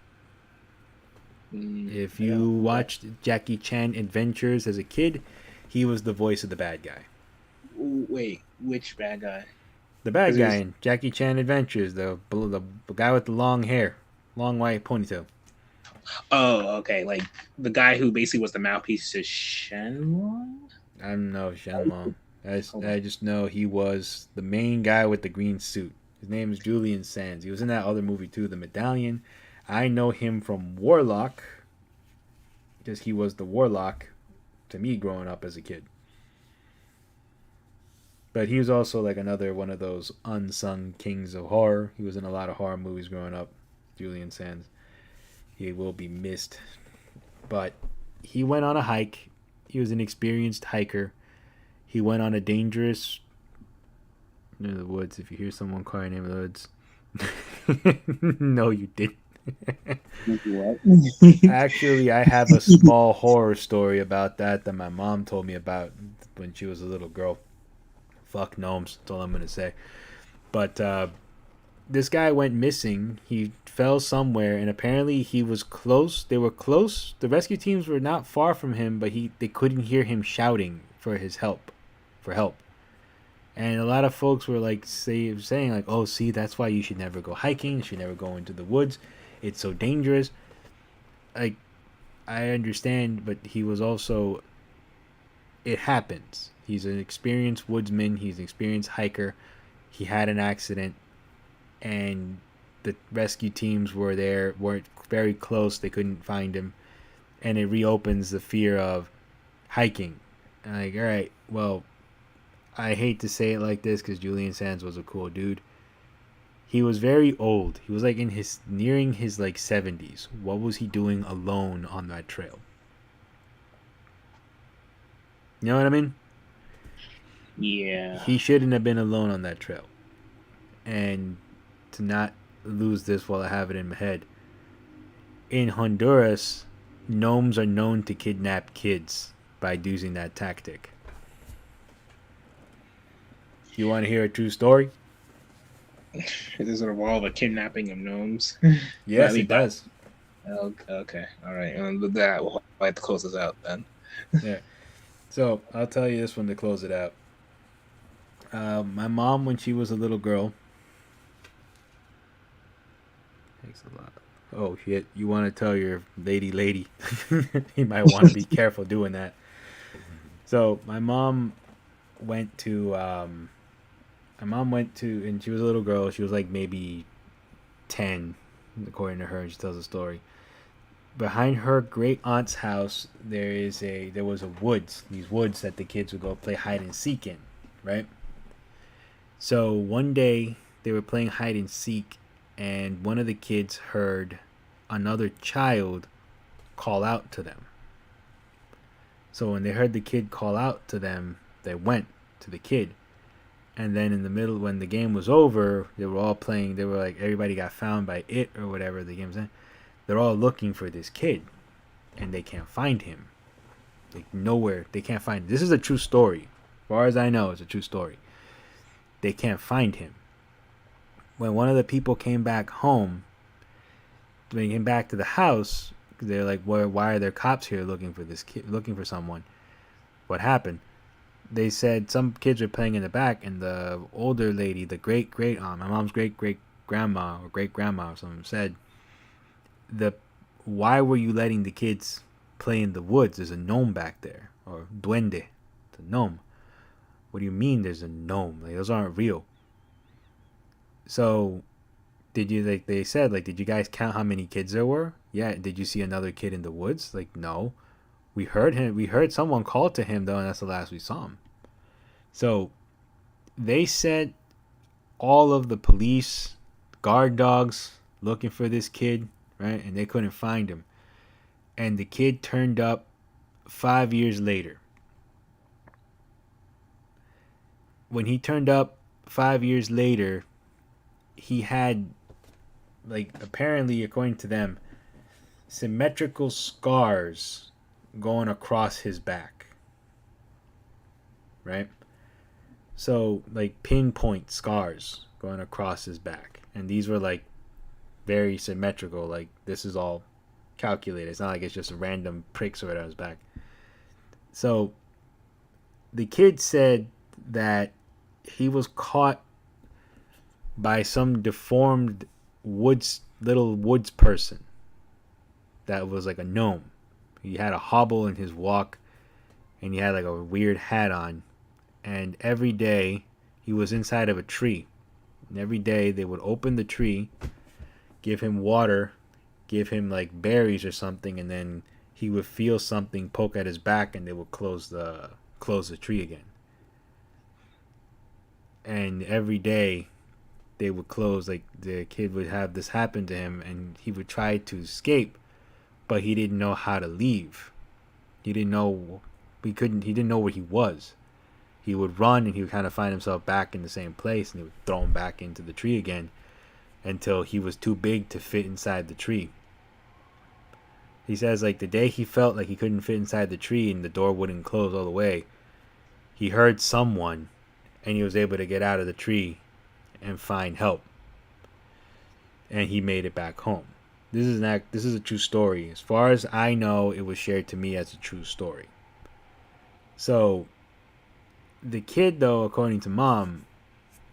If Yeah. you watched Jackie Chan Adventures as a kid, he was the voice of the bad guy. Wait, which bad guy? The bad Because guy in Jackie Chan Adventures, the guy with the long hair, long white ponytail. oh, okay, like the guy who basically was the mouthpiece to Shenlong. I don't know Shenlong. Hold I on. just know he was the main guy with the green suit. His name is Julian Sands. He was in that other movie too, The Medallion. I know him from Warlock because he was the Warlock to me growing up as a kid. But he was also like another one of those unsung kings of horror. He was in a lot of horror movies growing up. Julian Sands. He will be missed. But he went on a hike. He was an experienced hiker. He went on a dangerous near the woods. If you hear someone crying in the woods, no, you didn't. What? Actually, I have a small horror story about that my mom told me about when she was a little girl. Fuck gnomes. That's all I'm gonna say. But this guy went missing. He fell somewhere, and apparently he was close. They were close. The rescue teams were not far from him, but they couldn't hear him shouting for his help, for help. And a lot of folks were like saying like, "Oh, see, that's why you should never go hiking. You should never go into the woods. It's so dangerous." Like, I understand, but he was also. It happens. He's an experienced woodsman. He's an experienced hiker. He had an accident, and the rescue teams weren't very close. They couldn't find him, and it reopens the fear of hiking. And like, all right, well, I hate to say it like this because Julian Sands was a cool dude. He was very old. He was like nearing his like 70s. What was he doing alone on that trail? You know what I mean? Yeah. He shouldn't have been alone on that trail. And to not lose this while I have it in my head. In Honduras, gnomes are known to kidnap kids by using that tactic. You want to hear a true story? Does it involve a kidnapping of gnomes? Yes, it does. Okay. All right. With that, we'll have to close this out then. Yeah. So I'll tell you this one to close it out. My mom, when she was a little girl, thanks a lot. Oh shit! You want to tell your lady? You might want to be careful doing that. So my mom went to. And she was a little girl. She was like maybe 10, according to her. And she tells a story. Behind her great aunt's house, there was a woods. These woods that the kids would go play hide and seek in, right? So one day they were playing hide and seek, and one of the kids heard another child call out to them. So when they heard the kid call out to them, they went to the kid. And then in the middle, when the game was over, they were all playing. They were like, everybody got found by it or whatever the game's in. They're all looking for this kid, and they can't find him. Like, nowhere. They can't find him. This is a true story. As far as I know, it's a true story. They can't find him. When one of the people came back home, when he came back to the house, they're like, why are there cops here looking for this kid, looking for someone? What happened? They said some kids were playing in the back, and the older lady, the great aunt, my mom's great grandma or great grandma or something, said, why were you letting the kids play in the woods? There's a gnome back there, or duende, it's a gnome. What do you mean there's a gnome? Like, those aren't real. So did you, like they said, like, did you guys count how many kids there were? Yeah. Did you see another kid in the woods? Like, no. We heard someone call to him though, and that's the last we saw him. So they sent all of the police, guard dogs looking for this kid, right? And they couldn't find him. And the kid turned up 5 years later. When he turned up 5 years later, he had, like, apparently, according to them, symmetrical scars going across his back. Right? So, like, pinpoint scars going across his back. And these were, like, very symmetrical. Like, this is all calculated. It's not like it's just random pricks or whatever on his back. So, the kid said that he was caught by some deformed little woods person that was like a gnome. He had a hobble in his walk, and he had like a weird hat on. And every day he was inside of a tree. And every day they would open the tree, give him water, give him like berries or something, and then he would feel something poke at his back, and they would close the tree again. And every day they would close, like the kid would have this happen to him, and he would try to escape, but he didn't know how to leave. He didn't know he didn't know where he was. He would run, and he would kind of find himself back in the same place, and he would throw him back into the tree again until he was too big to fit inside the tree. He says, like, the day he felt like he couldn't fit inside the tree and the door wouldn't close all the way, he heard someone, and he was able to get out of the tree and find help. And he made it back home. This is a true story. As far as I know, it was shared to me as a true story. So, the kid, though, according to mom,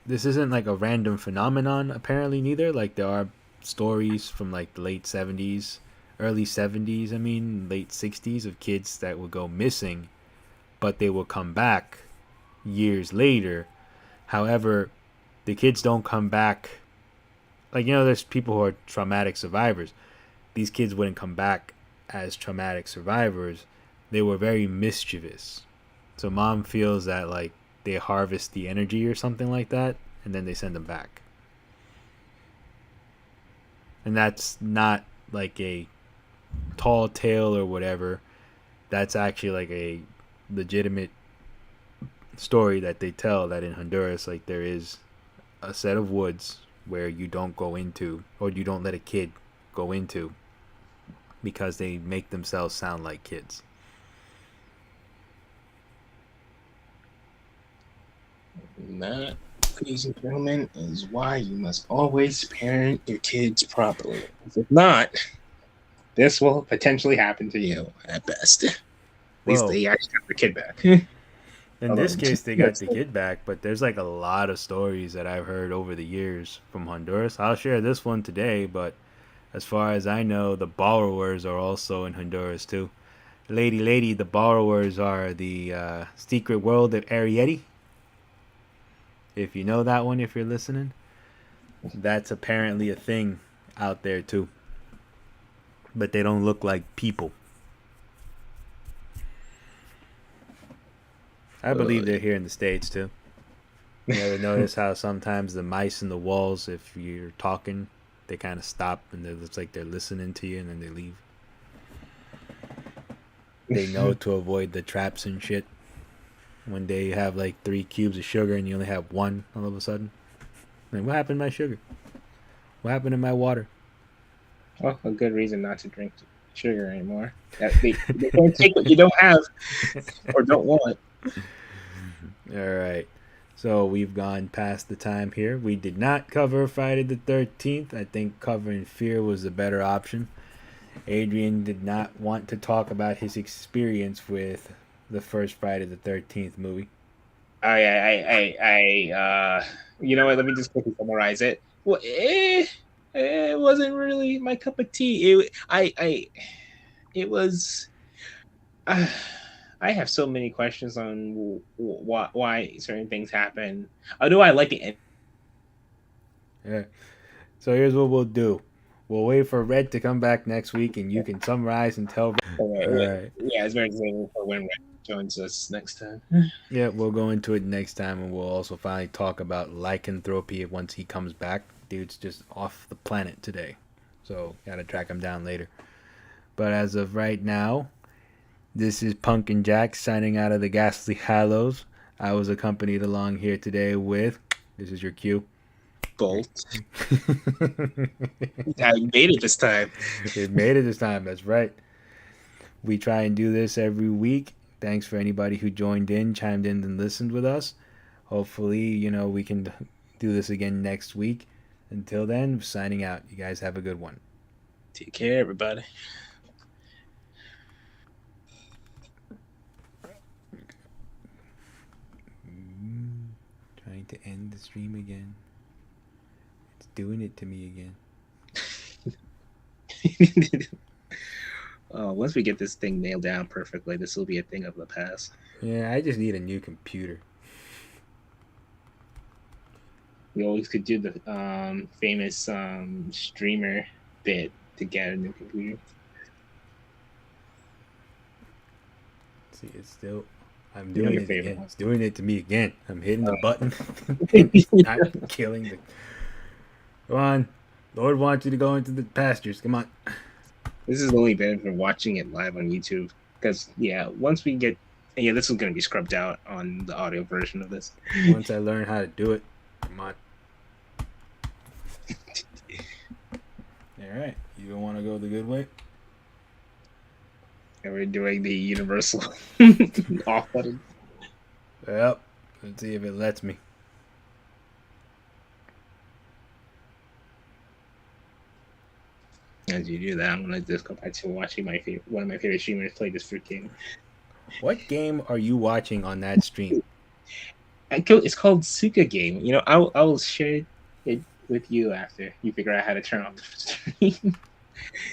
this isn't like a random phenomenon, apparently, neither. Like, there are stories from like the late 70s, early 70s, late 60s, of kids that would go missing, but they will come back years later. However, the kids don't come back. Like, there's people who are traumatic survivors. These kids wouldn't come back as traumatic survivors. They were very mischievous. So mom feels that, like, they harvest the energy or something like that, and then they send them back. And that's not like a tall tale or whatever. That's actually like a legitimate story that they tell, that in Honduras, like, there is a set of woods where you don't go into, or you don't let a kid go into, because they make themselves sound like kids. That, ladies and gentlemen, is why you must always parent your kids properly. If not, this will potentially happen to you at best. At least they actually got the kid back. In this case, they got the kid back, but there's like a lot of stories that I've heard over the years from Honduras. I'll share this one today, but as far as I know, the borrowers are also in Honduras too. Lady, the borrowers are the Secret World of Arrietty. If you know that one, if you're listening, that's apparently a thing out there too. But they don't look like people. I believe they're here in the States too. You ever notice how sometimes the mice in the walls, if you're talking, they kind of stop and it looks like they're listening to you, and then they leave. They know to avoid the traps and shit. One day you have like 3 cubes of sugar and you only have 1 all of a sudden. Like, what happened to my sugar? What happened to my water? Well, a good reason not to drink sugar anymore. They don't take what you don't have or don't want. All right. So we've gone past the time here. We did not cover Friday the 13th. I think covering Fear was the better option. Adrian did not want to talk about his experience with the first Friday the 13th movie. You know what? Let me just quickly summarize it. Well, it wasn't really my cup of tea. It was. I have so many questions on why certain things happen. Although I like the end. Yeah. So here's what we'll do. We'll wait for Red to come back next week, and you can summarize and tell. All right. Yeah, it's very exciting for when Red joins us next time. Yeah, we'll go into it next time, and we'll also finally talk about lycanthropy once he comes back. Dude's just off the planet today, so gotta track him down later. But as of right now, this is Pumpkin Jack signing out of the Ghastly Hallows. I was accompanied along here today with, this is your cue, Bolt. I made it this time. It made it this time. That's right. We try and do this every week. Thanks for anybody who joined in, chimed in, and listened with us. Hopefully, we can do this again next week. Until then, signing out. You guys have a good one. Take care, everybody. Trying to end the stream again. It's doing it to me again. Once we get this thing nailed down perfectly, this will be a thing of the past. Yeah, I just need a new computer. We always could do the famous streamer bit to get a new computer. See, it's still. I'm doing it again. It's doing it to me again. I'm hitting the button. I'm killing the. Come on, Lord wants you to go into the pastures. Come on. This is the only benefit of watching it live on YouTube, because once we get, this is going to be scrubbed out on the audio version of this. Once I learn how to do it, come on. All right, you don't want to go the good way? And we're doing the universal off button. Well, let's see if it lets me. As you do that, I'm gonna just go back to watching one of my favorite streamers play this fruit game. What game are you watching on that stream? It's called Suka Game. I will share it with you after you figure out how to turn off the stream.